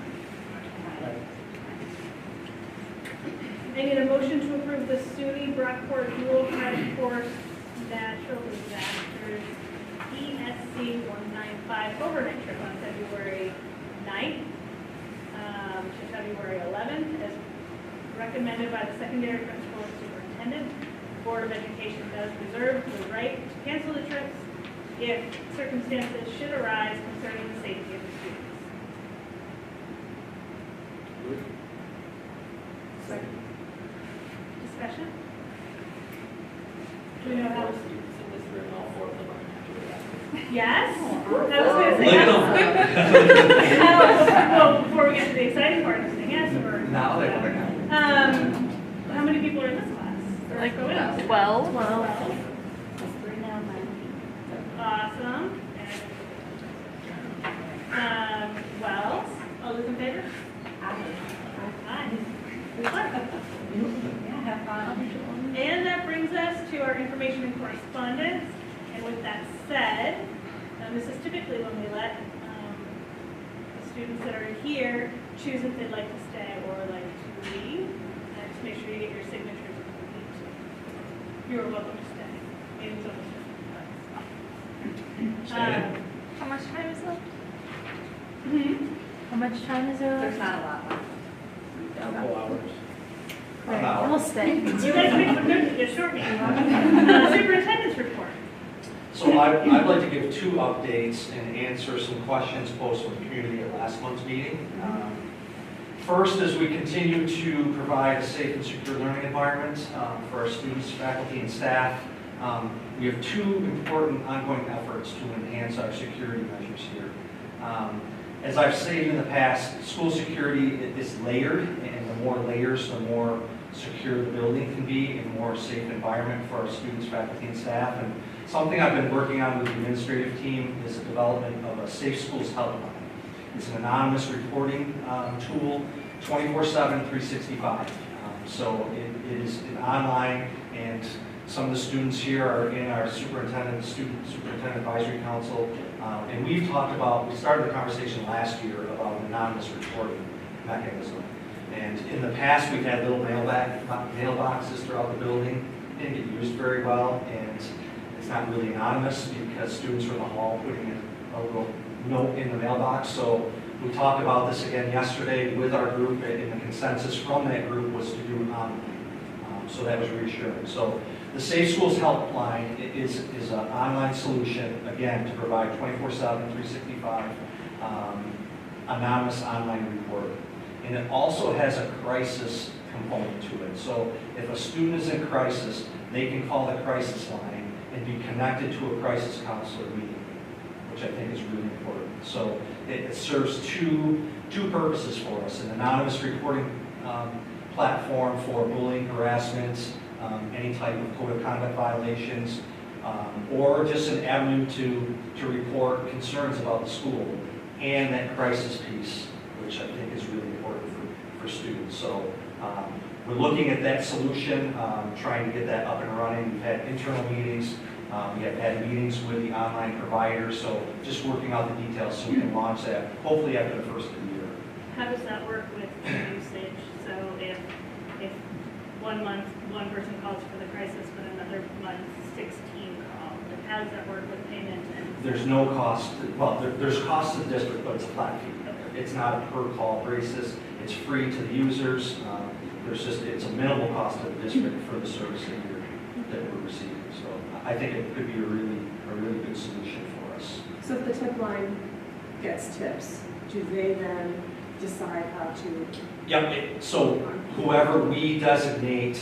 I need a motion to approve the SUNY Brockport Dual Credit Course Natural Disasters ESC 195 overnight trip on February 9th to February 11th as recommended by the secondary principal and superintendent. The Board of Education does reserve the right to cancel the trips if circumstances should arise concerning the safety of the students. Second. Discussion? Do we know how? Yes? I was going to say yes. Well, before we get to the exciting part, I'm saying yes or Now they want to know. how many people are in this class? Like 12. 12. Awesome. Wells, all those in favor? Aye. Good luck. Yeah, have fun. And that brings us to our information and correspondence. And with that said, this is typically when we let the students that are here choose if they'd like to stay or like to leave. And just make sure you get your signatures if you need to. You're welcome to stay. Meeting's almost done. How much time is left? Mhm. How much time is there There's left? not a lot left. Couple hours. Right, we'll stay. You guys make for good, a short meeting. Superintendent's report. So I'd like to give 2 updates and answer some questions posed from the community at last month's meeting. First, as we continue to provide a safe and secure learning environment for our students, faculty, and staff, we have two important ongoing efforts to enhance our security measures here. As I've stated in the past, school security is layered, and the more layers, the more secure the building can be, and more safe environment for our students, faculty, and staff. And something I've been working on with the administrative team is the development of a Safe Schools helpline. It's an anonymous reporting tool, 24/7, 365. So it is online, and some of the students here are in our Superintendent Advisory Council. And we started the conversation last year about an anonymous reporting mechanism. And in the past, we've had little mailboxes throughout the building. They didn't get used very well, and it's not really anonymous because students were in the hall putting in a little note in the mailbox. So we talked about this again yesterday with our group, and the consensus from that group was to do it online. So that was reassuring. So the Safe Schools Helpline is an online solution, again, to provide 24/7, 365 anonymous online reporting. And it also has a crisis component to it. So if a student is in crisis, they can call the crisis line and be connected to a crisis counselor immediately, which I think is really important. So it serves two purposes for us: an anonymous reporting platform for bullying, harassment, any type of code of conduct violations, or just an avenue to report concerns about the school, and that crisis piece, which I think is really important for students. So we're looking at that solution, trying to get that up and running. We've had internal meetings. We have had meetings with the online providers, so just working out the details so we can launch that hopefully after the first of the year. How does that work with usage? So if 1 month, one person calls for the crisis, but another month, 16 call, like how does that work with payment? And There's no cost, well, there's cost to the district, but it's a flat fee. It's not a per call basis. It's free to the users. It's a minimal cost to the district for the service that we're receiving. So I think it could be a really good solution for us. So if the tip line gets tips, do they then decide how to? Yep, so whoever we designate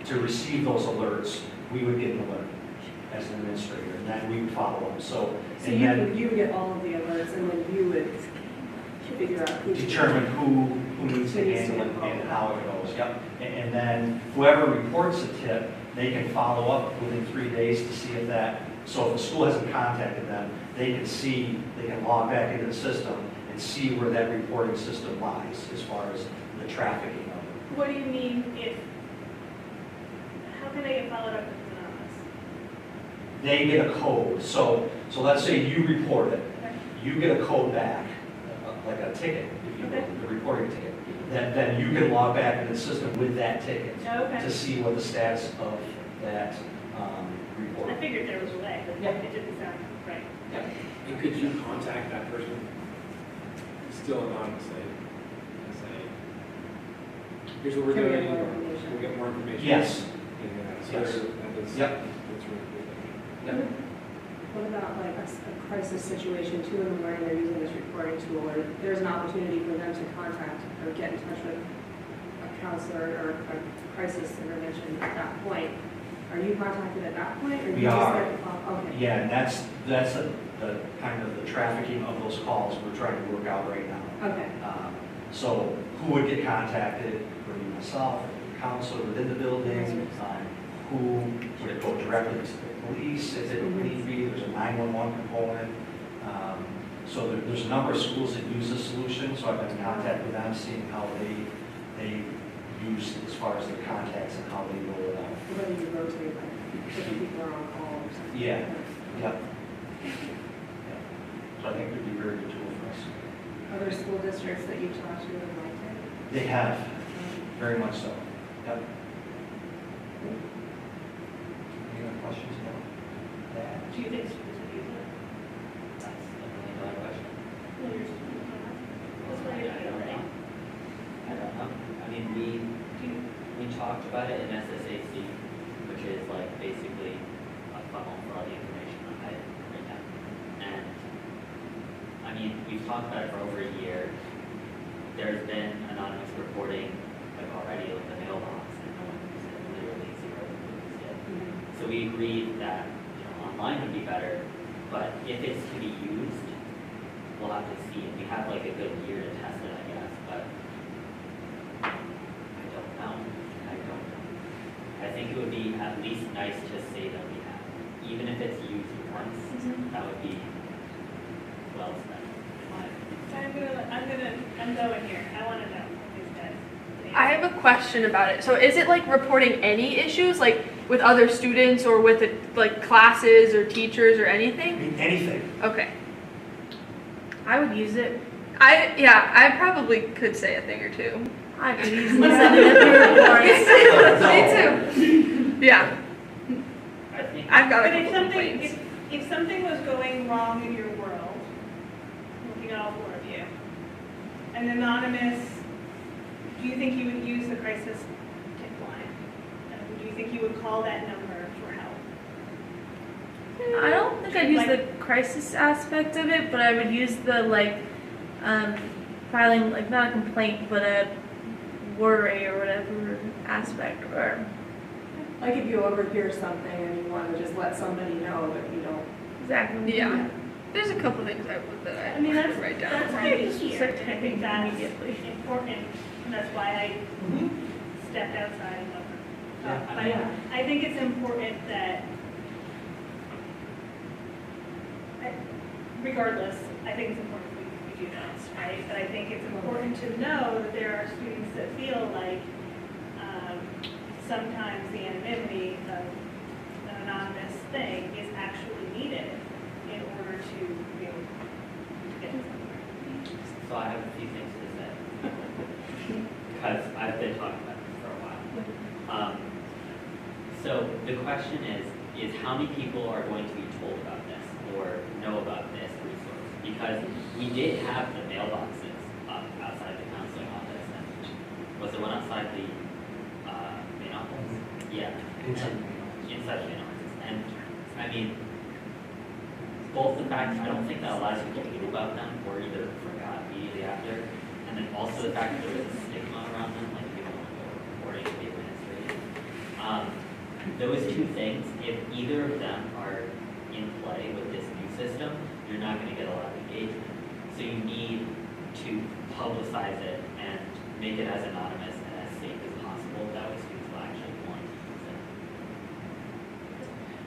to receive those alerts, we would get an alert as an administrator, and then we would follow up. So you would get all of the alerts, and then you would figure out who determine who needs to handle it and how it goes. Yep, and then whoever reports a tip, they can follow up within 3 days to see if that. So if the school hasn't contacted them, they can log back into the system and see where that reporting system lies as far as the trafficking of it. what do you mean how can they get followed up if it's anonymous? They get a code. So let's say you report it, you get a code back, like a ticket, if you will, the reporting ticket. Then you can log back into the system with that ticket to see what the status of that report. I figured there was a way, but it didn't sound right. Yep. And could you contact that person still anonymously and say, here's what we're Can we doing, get more information? we'll get more information? Yes. So Yes. that is, Yep. that's really good. Yep. What about like a crisis situation, 2 in the morning, they're using this reporting tool, or there's an opportunity for them to contact or get in touch with a counselor or a crisis intervention at that point. Are you contacted at that point? Or We you just are. get the call? Okay. Yeah, and that's the kind of the trafficking of those calls we're trying to work out right now. Okay. So who would get contacted? Would it be myself, or the counselor within the building? Who would it go directly to the police if it need be? There's a 911 component. So there's a number of schools that use this solution, so I've been in contact with them, seeing how they use it as far as their contacts and how they roll it out. Whether you rotate, like, different people are on call or something. Yeah. Yep. So I think it would be a very good tool for us. Other school districts that you talked to would like it? They have, very much so. Yep. Any other questions about that? Do you think students would use it? That's a $1 million question. Well, you're just gonna ask. That's why you're doing it, right? I don't know. I mean, we talked about it in SSAC, which is like basically a funnel for all the information on it right now. And I mean, we've talked about it for over a year. there's been anonymous reporting like already with the mailbox and no one used it, literally 0 used it. So we agreed that, you know, online would be better, but if it's to be used, we'll have to see. We have like a good year to test it, I guess, but I don't know. I think it would be at least nice to say that we have, even if it's used once, that would be well spent, in my opinion. I'm going here. I want to know what these guys. I have a question about it. So is it like reporting any issues, like with other students or with like classes or teachers or I anything? mean, anything. Okay. I would use it. I probably could say a thing or two. I could easily send it if you reports. Me too. Yeah, I think I've got a But if couple something, complaints. if something was going wrong in your world, looking at all 4 of you, an anonymous, do you think you would use the crisis tip line? And do you think you would call that number for help? I don't think I'd use the crisis aspect of it, but I would use the filing, like not a complaint, but a worry or whatever aspect, or Like if you overhear something and you want to just let somebody know that you don't. exactly. Yeah. There's a couple things I would that's write down. That's why I Start think typing that's immediately. important, and that's why I stepped outside of Yeah. But I think it's important that, regardless, I think it's important we do this, right? But I think it's important to know that there are students that feel like sometimes the anonymity of an anonymous thing is actually needed in order to be able to get to somewhere. so. I have a few things to say because I've been talking about this for a while. So the question is how many people are going to be told about this or know about this resource? Because we did have the mailboxes up outside the counseling office, and was there one outside the main office? Yeah. Inside. Inside the main office. And I mean, both the fact I don't think that a lot of people knew about them or either forgot immediately after, and then also the fact that there was a stigma around them, like people don't go reporting to the administration. Those two things, if either of them are in play with this new system, you're not going to get a lot of engagement. So you need to publicize it and make it as anonymous and as safe as possible. That way students will actually want to use it.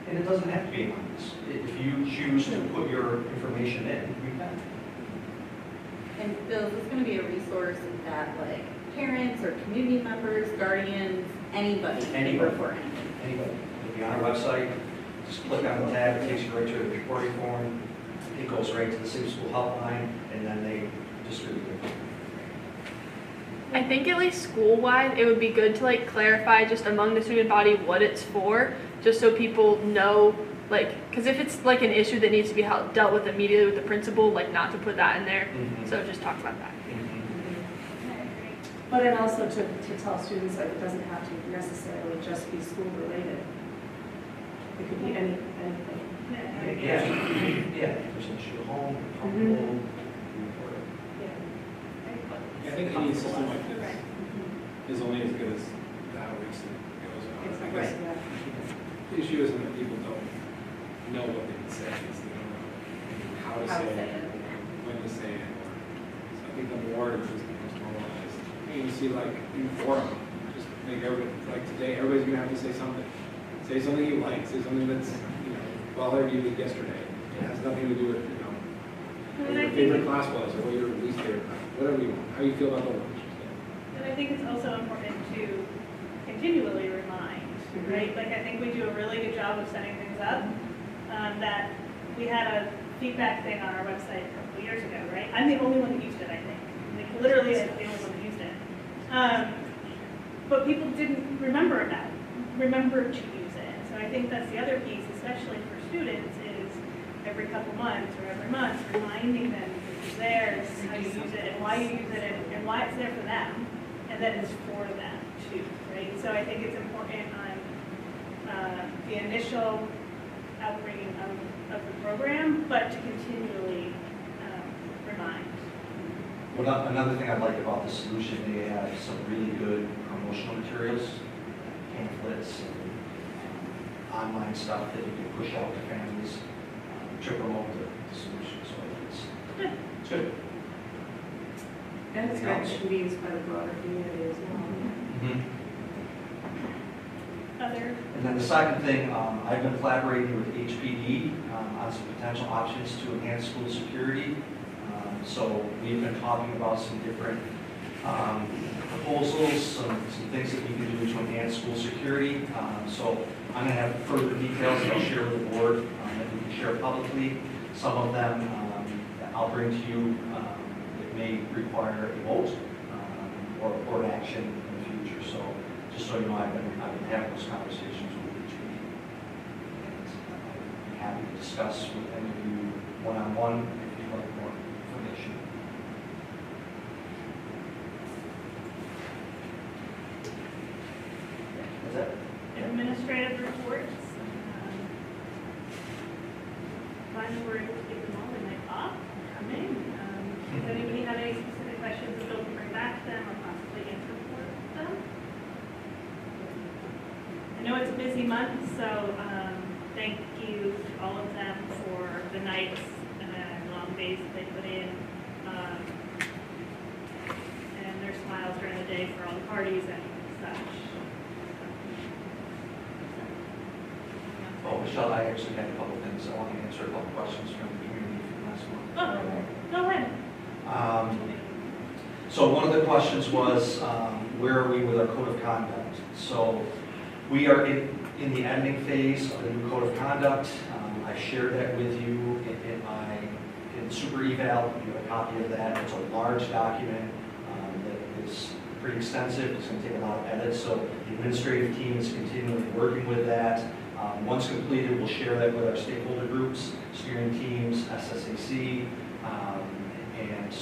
And it doesn't have to be anonymous. If you choose to put your information in, you can. And Bill, is this going to be a resource that like parents or community members, guardians, anybody can report anything? Anybody. It'll be on our website. Just click on the tab, it takes you right to the reporting form. It goes right to the city school helpline, and then they distribute it. I think at least school-wide, it would be good to like clarify just among the student body what it's for, just so people know, like, because if it's like an issue that needs to be dealt with immediately with the principal, like not to put that in there. So just talk about that. But then also to tell students that it doesn't have to necessarily just be school related. It could be anything. Yeah, there's an issue at home, comfortable, report it. Yeah, I think any system like this is only as good as the outreach that goes on. I guess the issue isn't that people don't know what they can say, it's they don't know how to say it, when to say it. So I think the more it just becomes normalized, and you see like in forum, just make everybody, like today, everybody's gonna have to say something. Say something you like, say something that's, bothered you yesterday. It has nothing to do with, what your favorite class was, or what your least favorite class, whatever you want, how you feel about the lunch. And I think it's also important to continually remind, right? Like, I think we do a really good job of setting things up. That we had a feedback thing on our website a couple of years ago, right? I'm the only one that used it, I think. Like, literally, I'm the only one that used it. But people didn't remember to use it. So I think that's the other piece, especially for students, is every couple months or every month reminding them that it's there, this is how you use it, and why you use it, and why it's there for them, and that it's for them too, right? So I think it's important on the initial outbringing of the program, but to continually remind. Another thing I like about the solution, they have some really good promotional materials, pamphlets, and online stuff that you can push out to families to promote the solution. So it's good. And it's Anything good, else? to be used by the broader community as well. Other, And then the second thing, I've been collaborating with HPD on some potential options to enhance school security. So we've been talking about some different proposals, some things that we can do to enhance school security. So I'm going to have further details that I'll share with the board that we can share publicly. Some of them I'll bring to you that may require a vote or board action in the future. So just so you know, I've been having those conversations with each of you. And I'm happy to discuss with any of you one-on-one if you'd like more information. Is that? administrative reports. Glad we're able to give them all the night off coming. Does anybody have any specific questions that they'll bring back to them or possibly answer for them? I know it's a busy month, so thank you to all of them for the nights and long days that they put in. And their smiles during the day for all the parties and such. Oh, Michelle, I actually had a couple things. I want to answer a couple questions from the community from last month. Oh, go ahead. So one of the questions was, where are we with our code of conduct? So we are in the editing phase of the new code of conduct. I shared that with you in Super Eval. You have a copy of that. It's a large document that is pretty extensive. It's going to take a lot of edits. So the administrative team is continually working with that. Once completed, we'll share that with our stakeholder groups, steering teams, SSAC, and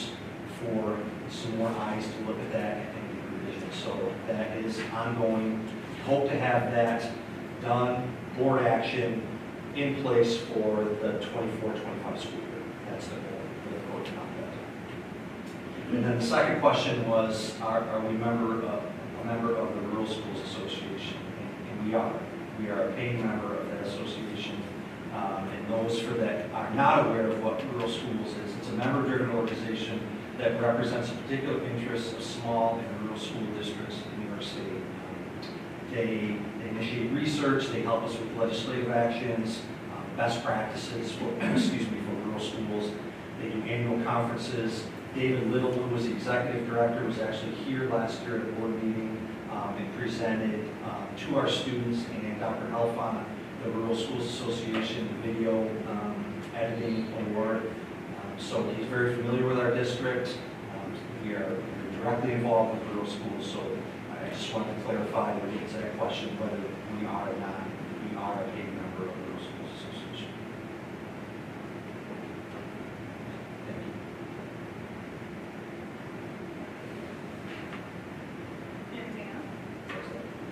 for some more eyes to look at that and make revisions. So that is ongoing. Hope to have that done, board action in place for the 24-25 school year. That's the goal for the code of conduct. And then the second question was, are we a member of the Rural Schools Association? And we are. We are a paying member of that association. And those that are not aware of what Rural Schools is, it's a member-driven organization that represents the particular interests of small and rural school districts in New York State. They initiate research, they help us with legislative actions, best practices for rural schools. They do annual conferences. David Little, who was the executive director, was actually here last year at a board meeting and presented to our students and Dr. Elfon the Rural Schools Association video editing award. So he's very familiar with our district. We are directly involved with rural schools, so I just wanted to clarify the exact question whether we are or not. We are a paid member of the Rural Schools Association. Thank you. Anything else?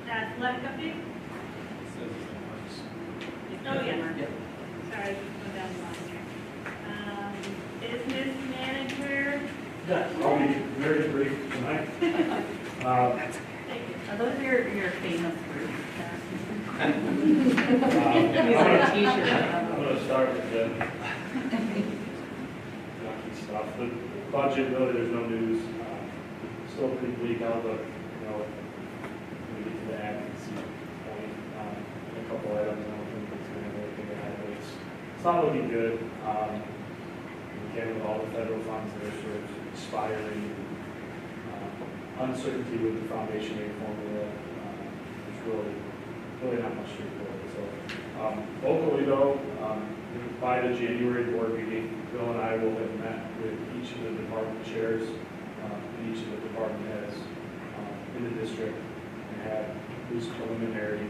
Athletic update? Oh, yeah. Yeah. Sorry, went down the line here. Business manager. Yeah, I'll be very brief tonight. Thank you. Are those your famous groups? I'm going to start with the yucky stuff. The budget, really, there's no news. Still pretty bleak out, but, when we get to the advocacy point, a couple items, I don't think it's going to be anything to add. It's not looking good. Again, with all the federal funds that are sort of expiring, uncertainty with the foundation aid formula, there's really not much to report. So locally though, by the January board meeting, Bill and I will have met with each of the department chairs and each of the department heads in the district and have these preliminary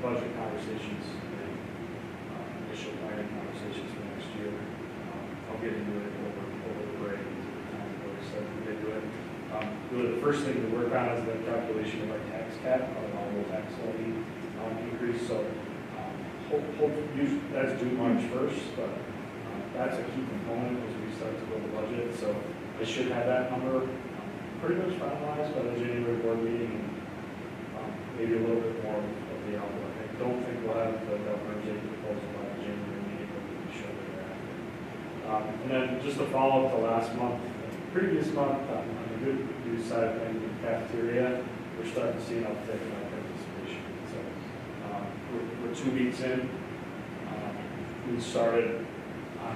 budget conversations and initial planning conversations for next year. I'll get into it over the break so we get to it. Really the first thing to work on is the calculation of our tax cap, our annual tax levy increase. So that's due March 1st, but that's a key component as we start to build the budget. So I should have that number pretty much finalized by the January board meeting, and maybe a little bit more of the outlook. I don't think we'll have the governor's aid proposal by the January meeting, but we can show it thereafter. And then just to follow up to last month, previous month, on the good news side of things, in the cafeteria, we're starting to see an uptick in our participation. So we're 2 weeks in. We started on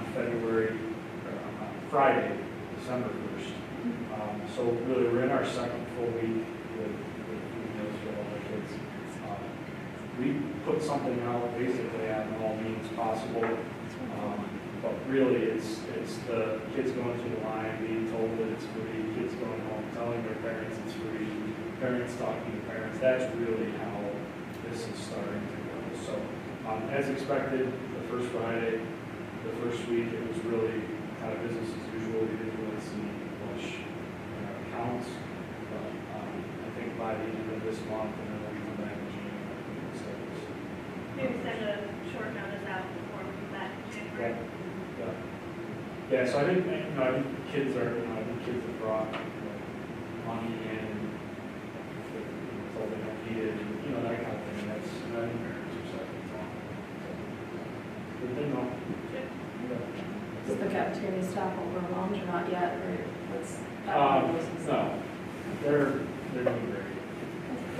Friday, December 1st. So really, we're in our second full week with meals for all the kids. We put something out basically on all means possible, but really it's the kids going through the line, being told that it's free, kids going home, telling their parents it's free, parents talking to parents. That's really how this is starting to go. So as expected, the first Friday, the first week, it was really kind of business as usual. We didn't really see much in our accounts, but I think by the end of this month, and then when we come back in January, we can start to see. Maybe send a short notice out before we come back in January. Yeah, so I think, I think kids are, I think kids have brought money in, told they don't need it, and, that kind of thing. And I think parents are starting to talk. Good thing, though. Is the cafeteria staff overwhelmed or not yet, or what's that? No, they're doing great.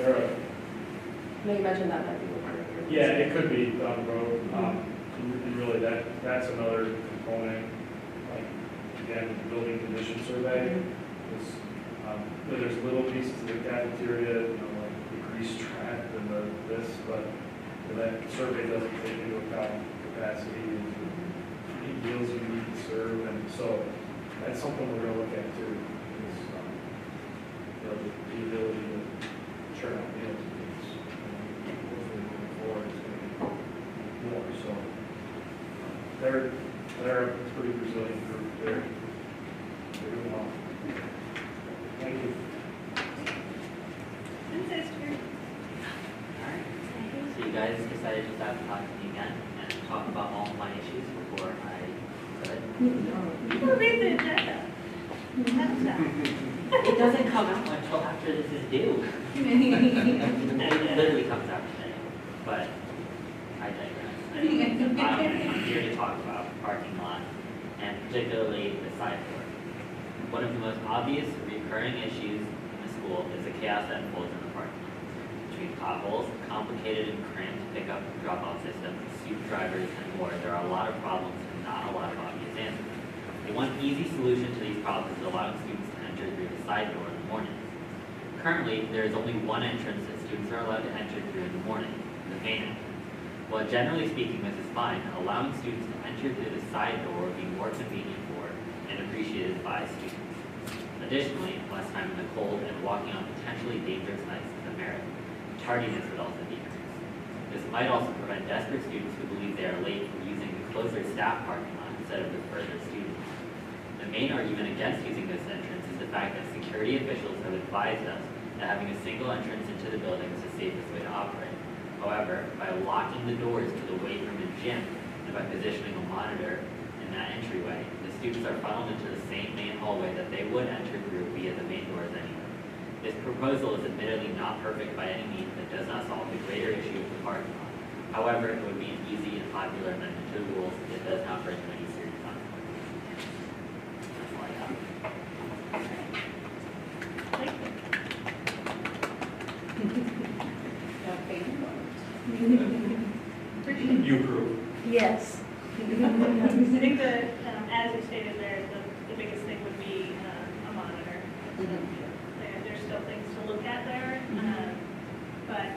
I know you mentioned that might be one of your. Yeah, it could be down the road, and really that's another component, like, again, the building condition survey is, there's little pieces of the cafeteria, like the grease trap and this, but that survey doesn't take into account capacity and meals you need to serve, and so that's something we're going to look at too, is the ability to churn out meals. Hopefully moving forward, it's going to be more. So they're a pretty resilient group. They're doing well. Thank you. Alright, so you guys decided to stop talking to me again and talk about all my issues before I could. Who read the agenda? It doesn't come out until after this is due. It literally comes out today, but I digress. I'm here to talk about parking lot, and particularly the side door. One of the most obvious recurring issues in the school is the chaos that unfolds in the parking lot. Between potholes, complicated and cramped pickup and drop-off systems, soup drivers, and more, there are a lot of problems and not a lot of obvious answers. The one easy solution to these problems is allowing students to enter through the side door in the mornings. Currently, there is only one entrance that students are allowed to enter through in the morning, the main entrance. While generally speaking this is fine, allowing students to enter through the side door would be more convenient for and appreciated by students. Additionally, less time in the cold and walking on potentially dangerous nights is a merit. Tardiness would also decrease. This might also prevent desperate students who believe they are late from using the closer staff parking lot instead of the further student. The main argument against using this entrance is the fact that security officials have advised us that having a single entrance into the building is the safest way to operate. However, by locking the doors to the weight room and gym, and by positioning a monitor in that entryway, the students are funneled into the same main hallway that they would enter through via the main doors anyway. This proposal is admittedly not perfect by any means and does not solve the greater issue of the parking lot. However, it would be an easy and popular amendment to the rules that does not bring any serious consequences. That's all I got. You approve? Yes. I think that, as you stated there, the biggest thing would be a monitor. There's still things to look at there, but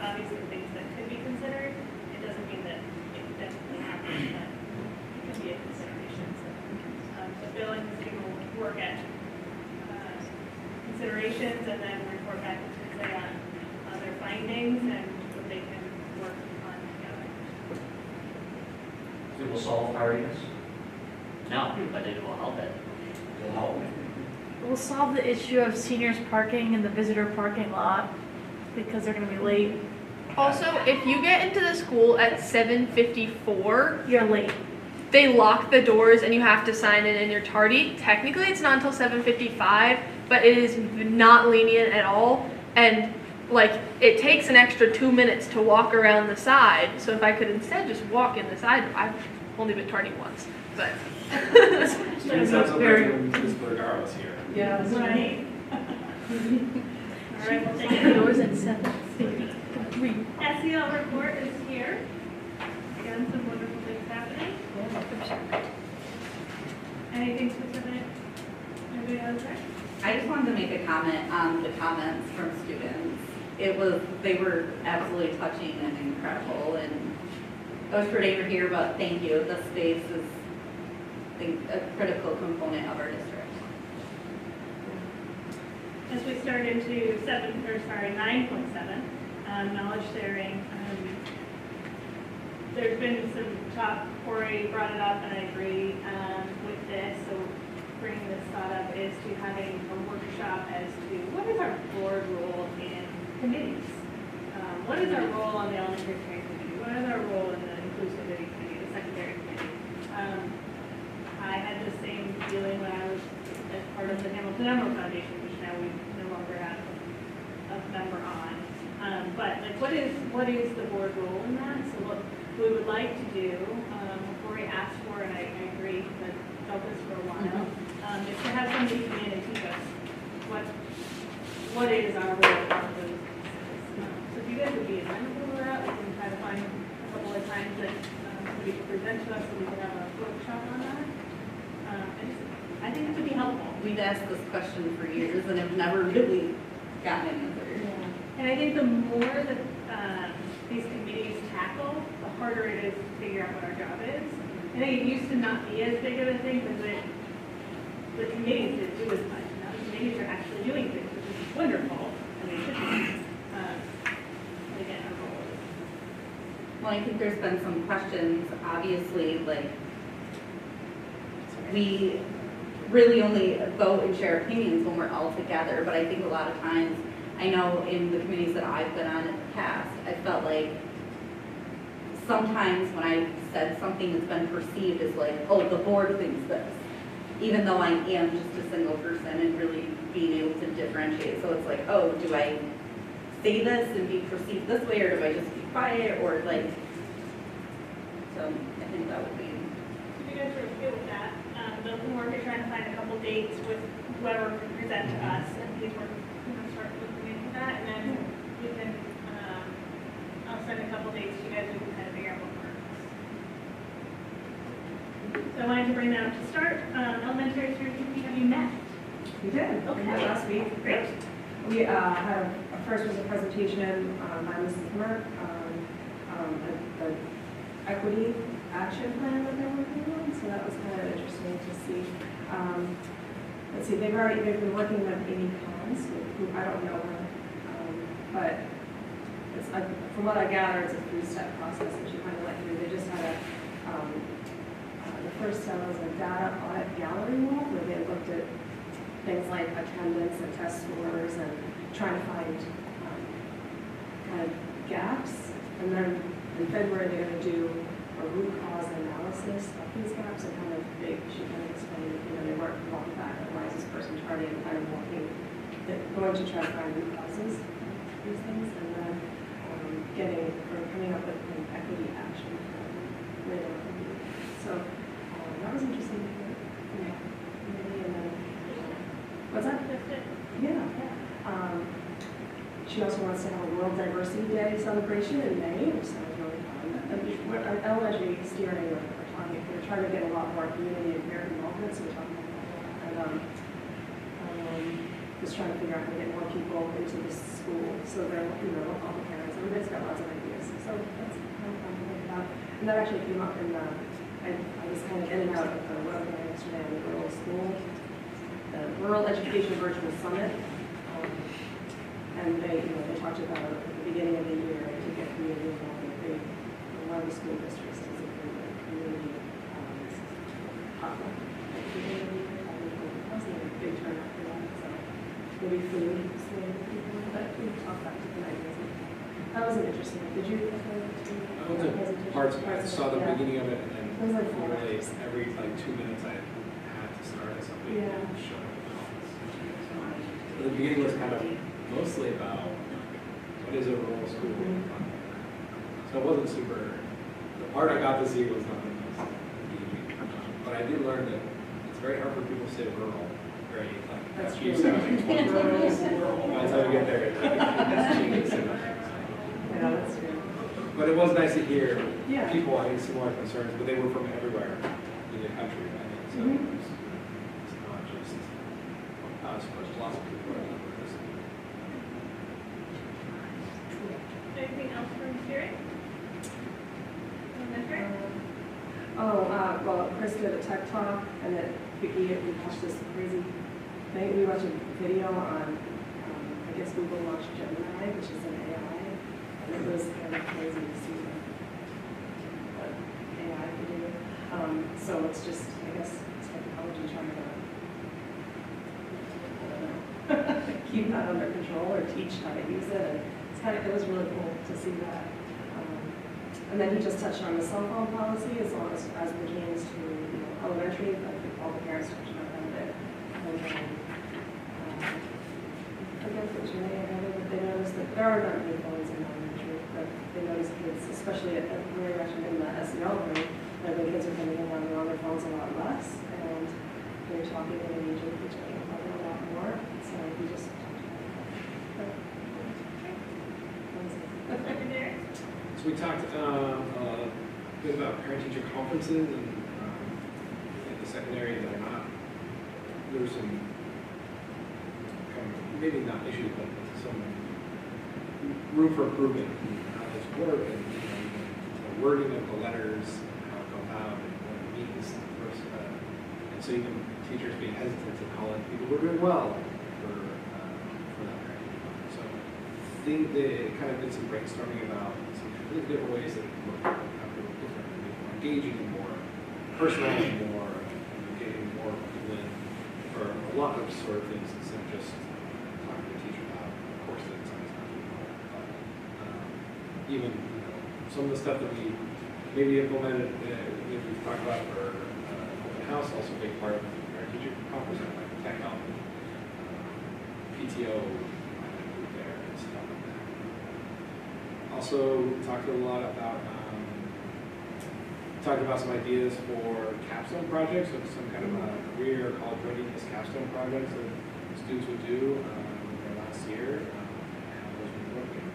obviously things that could be considered. It doesn't mean that it definitely happens, but it can be a consideration. So Bill and his team will work at considerations and then report back to Tuesday on their findings and what they can work on together. It will solve tardiness? No, but it will help it. It'll help. We'll solve the issue of seniors parking in the visitor parking lot because they're going to be late. Also, if you get into the school at 7:54, You're late. they lock the doors and you have to sign in and you're tardy. Technically, it's not until 7:55, but it is not lenient at all. And like, it takes an extra 2 minutes to walk around the side. So if I could instead just walk in the side, I've only been tardy once, but. Students have something to regardless here. Yeah. Right. All right, we'll take it. Doors at 7:53. SEL report is here. Again, some wonderful things happening. Anything specific? Anybody else there? I just wanted to make a comment on the comments from students. They were absolutely touching and incredible, and I wish Renee were here, but thank you. The space is, I think, a critical component of our district. As we start into 9.7, knowledge sharing, there's been some talk, Corey brought it up, and I agree with this, so bringing this thought up is to having a workshop as to what is our board role in committees? What is our role on the elementary steering committee? What is our role in the inclusivity committee, the secondary committee? I had the same feeling when I was as part of the Hamilton Emerald Foundation, which now we no longer have a member on. But like, what is the board role in that? So what we would like to do, Corey asked for, and I agree, that felt this for a while, is to have somebody come in and teach us what is our role on those. So if you guys would be amenable to that, we can try to find a couple of times that somebody could present to us so we can have a workshop on that. I think it would be helpful. We've asked this question for years and have never really gotten an answer. And I think the more that these committees tackle, the harder it is to figure out what our job is. I think it used to not be as big of a thing because the committees didn't do as much. Now the committees are actually doing things, which is wonderful. I mean, again, our goal is. Well, I think there's been some questions, obviously, like, we really only vote and share opinions when we're all together, but I think a lot of times, I know in the committees that I've been on in the past, I felt like sometimes when I said something that's been perceived as like, oh, the board thinks this, even though I am just a single person and really being able to differentiate. So it's like, oh, do I say this and be perceived this way, or do I just be quiet, or like, so I think that would be. If you guys are okay with that, Bill and Mark are trying to find a couple dates with whoever can present to us, and people are going to start looking into that, and then we can, I'll send a couple dates to you guys, we can kind of figure out what works. So I wanted to bring that up to start. Elementary steering committee, have you met? We did. Okay. We met last week. Great. We had, first was a presentation by Mrs. Merck on the equity action plan that they're working on, so that was kind of interesting to see. Let's see, they've been working with Amy Collins, who I don't know her, but it's, from what I gather, it's a 3-step process that she kind of went through. They just had the first step was a data audit gallery wall where they looked at things like attendance and test scores and trying to find kind of gaps. And then in February, they're going to do a root cause analysis of these gaps and kind of she kind of explained, they weren't walking back at why is this person tardy and kind of going to try to find root causes of these things, and then coming up with an equity action later on. So that was interesting to hear. Yeah. And then, what's that? Yeah. She also wants to have a World Diversity Day celebration in May, which sounds really fun. Our elementary steering, we're trying to get a lot more community and parent involvement, so we're talking about that. And just trying to figure out how to get more people into the school, so they're, all the parents, everybody's got lots of ideas. So that's kind of fun to think about. And that actually came up in I was kind of in and out of the webinar yesterday on the rural school, the Rural Education Virtual Summit. And they talked about at the beginning of the year to get community involvement. One of the school districts is a community potluck. That was a big turnout for that. So maybe food, so people, but we talked about different ideas. That was interesting. Did you? I went to parts of it, I saw the Yeah. beginning of it, and then It was like 4 literally hours. every like 2 minutes I had to start at something. Yeah. And shut up the office. But the beginning was kind of mostly about what is a rural school. So it wasn't super, the part I got to see was not the most easy. But I did learn that it's very hard for people to say rural. Very, like, That's after you true. sound like 20 times, by the time you get there, it's changing so much. Yeah, that's true. But it was nice to hear Yeah. people having similar concerns, but they were from everywhere in the country, I think. So it's not just us, but lots of people are like this. Anything else from Spirit? Well, Chris did a tech talk, and then we watched this crazy thing. We watched a video on, I guess Google launched Gemini, which is an AI, and it was kind of crazy to see what AI can do. So it's just, I guess, it's technology trying to, I don't know, keep that under control or teach how to use it. And it's kind of, it was really cool to see that. And then he just touched on the cell phone policy as long as pertains to elementary. I think all the parents touched on that a bit. And then, I guess it was Renee and Heather, but they noticed that there are not many phones in elementary, but they noticed kids, especially at really actually in the SEL room, that the kids are coming in on their phones a lot less, and they're talking and engaging with each other a lot more. So we just talked about that. So we talked a bit about parent-teacher conferences and in the secondary that are not, there was some, kind of, maybe not issues, but some room for improvement in how those work and the wording of the letters, and how it goes out and what it means. First, and so even teachers being hesitant to call in people who are doing well for that parent-teacher conference. So I think they kind of did some brainstorming about some different ways that look have to look different, and be more engaging and more personal and more getting more people in for a lot of sort of things instead of just talking to a teacher about a course that somebody's not doing well. But even some of the stuff that we maybe implemented that we've talked about for open house, also a big part of our teacher conference, like tech help, PTO there and stuff like that. Also talked a lot about some ideas for capstone projects, so some kind of a career college readiness capstone projects that students would do their last year, and how those would work, and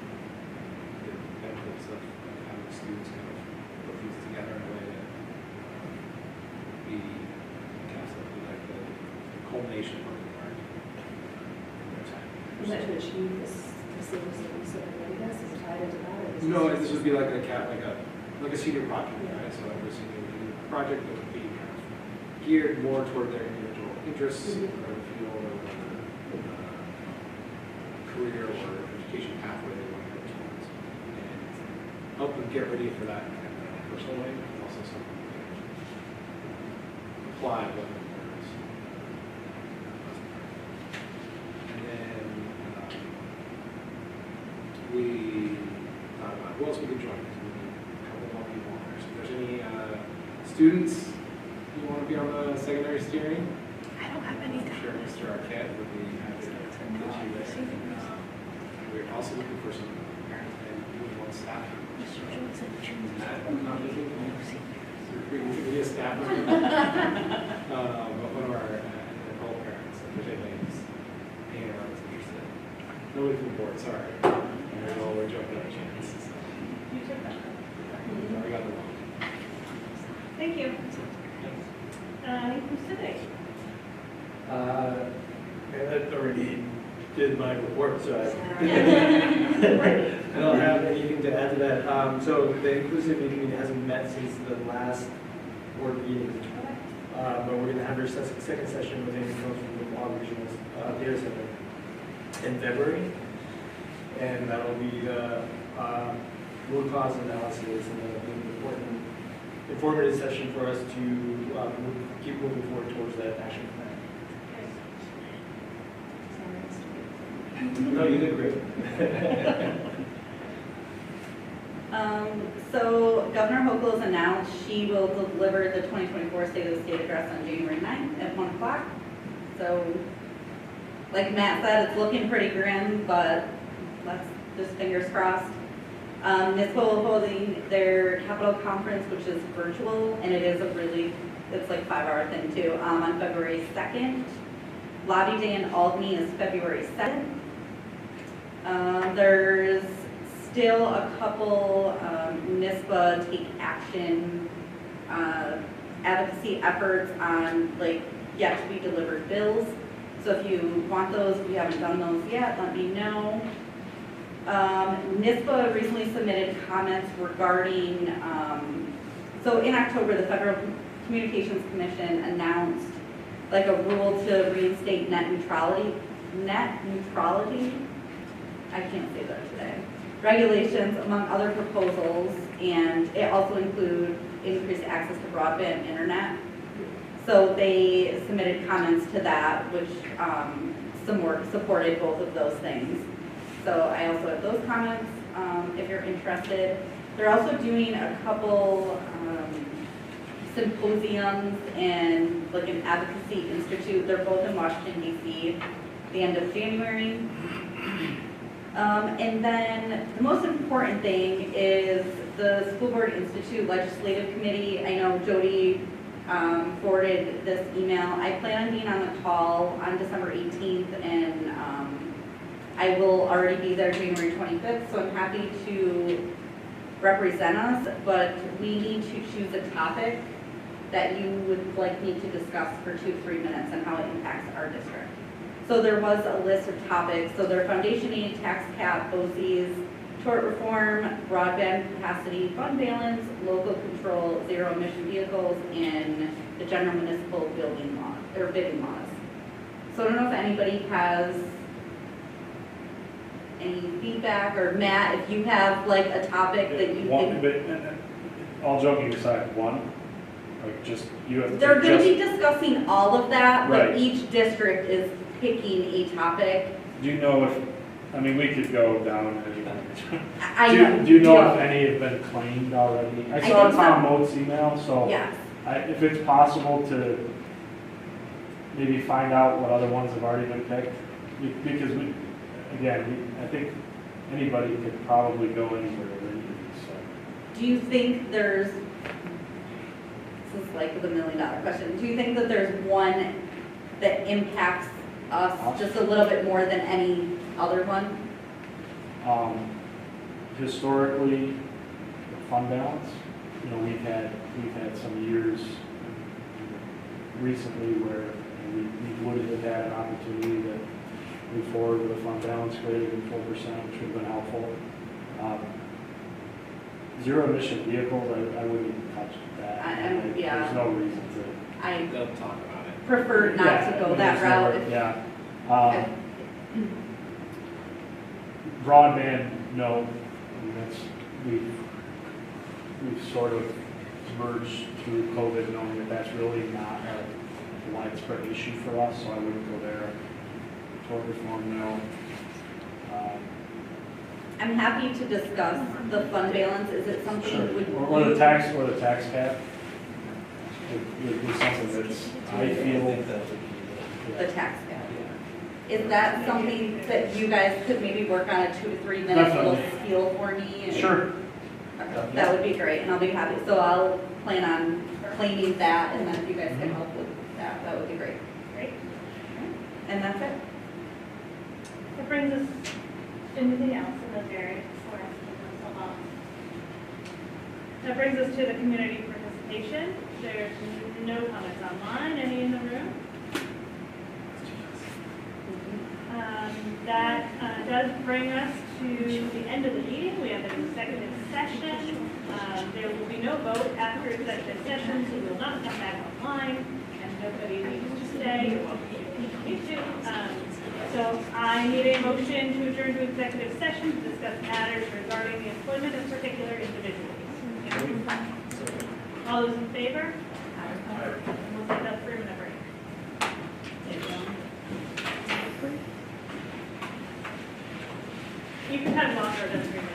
the benefits of having students kind of put these together in a way that would be capstone, would be like the culmination of what they learned in their time. Is that to achieve this readiness? Is it tied into that? Or is No, this this would be like a senior project, right? So every senior would do a project that would be kind of geared more toward their individual interests or field or career or education pathway they want to go towards, and help them get ready for that kind of personal way, but also something they can apply what they learn. And then we thought about who else we could join. We need a couple more people on there. So if there's any students who want to be on the secondary steering, I don't have any. I'm sure Mr. Arquette would be happy to get you there. We're also looking for some parents and people on staff. Matt, not busy? We can be a staff member. But one of our adult parents, if there's anything that's hanging around that's interested. Nobody from the board, sorry. We're joking on chance. You took that. We got the one. Thank you. Who's today? I already did my report, so I don't have anything to add to that. So the inclusive meeting hasn't met since the last board meeting. But we're going to have our second session with Amy Combs from the Law Regional Data Center in February. And that will be the root cause analysis and an informative session for us to keep moving forward towards that action plan. No, you did great. So Governor Hochul has announced she will deliver the 2024 State of the State Address on January 9th at 1 o'clock. So, like Matt said, it's looking pretty grim, but let's just fingers crossed. NISBA will holding their Capitol Conference, which is virtual, and it's like a 5-hour thing too, on February 2nd. Lobby Day in Albany is February 7th. There's still a couple NISBA take action advocacy efforts on like yet to be delivered bills. So if you want those, if you haven't done those yet, let me know. NISBA recently submitted comments regarding, so in October, the Federal Communications Commission announced like a rule to reinstate net neutrality, I can't say that today, regulations among other proposals, and it also includes increased access to broadband internet. So they submitted comments to that, which supported both of those things. So I also have those comments if you're interested. They're also doing a couple symposiums and like an advocacy institute. They're both in Washington, D.C. the end of January. And then the most important thing is the School Board Institute Legislative Committee. I know Jody forwarded this email. I plan on being on the call on December 18th, and I will already be there January 25th, so I'm happy to represent us, but we need to choose a topic that you would like me to discuss for 2 to 3 minutes and how it impacts our district. So there was a list of topics. So their foundation aid, tax cap, BOCES, tort reform, broadband capacity, fund balance, local control, zero emission vehicles, and the general municipal building law, or bidding laws. So I don't know if anybody has any feedback, or Matt, if you have like a topic that you think. All joking aside, like just, you have to. They're going to be discussing all of that, but Right. each district is picking a topic. Do you know if, I mean, we could go down I Do you know yeah. if any have been claimed already? I I saw think so. Tom Moat's email, so Yes. if it's possible to maybe find out what other ones have already been picked, because I think anybody could probably go anywhere with any of these, so. Do you think there's, this is like the $1 million question, do you think that there's one that impacts us just a little bit more than any other one? Historically, the fund balance, we've had some years recently where we would have had an opportunity to move forward with a fund balance greater than 4%, which would have been helpful. Zero emission vehicles, I wouldn't even touch that. Yeah. There's no reason to. They'll talk about it. Prefer not to go that route. Yeah. Broadband, no. I mean, we've sort of merged through COVID knowing that that's really not a widespread issue for us, so I wouldn't go there. Tort reform, no. I'm happy to discuss the fund balance. Is it something Sure. would Or the tax cap. Would be something that's, I feel. the tax cap? Is that something that you guys could maybe work on a 2 to 3 minute little Definitely. spiel for me? And- Sure. Okay, that would be great, and I'll be happy. So I'll plan on claiming that, and then if you guys can help with that, that would be great. Great. And that's it. That brings us, anything else in those areas? That brings us to the community participation. There's no comments online. Any in the room? That does bring us to the end of the meeting. We have an executive session. There will be no vote after executive session, so we will not come back online, and nobody needs to stay. You're welcome if you need to. So I need a motion to adjourn to executive session to discuss matters regarding the employment of particular individuals. All those in favor? We'll take that 3 minute break. You can have longer, it doesn't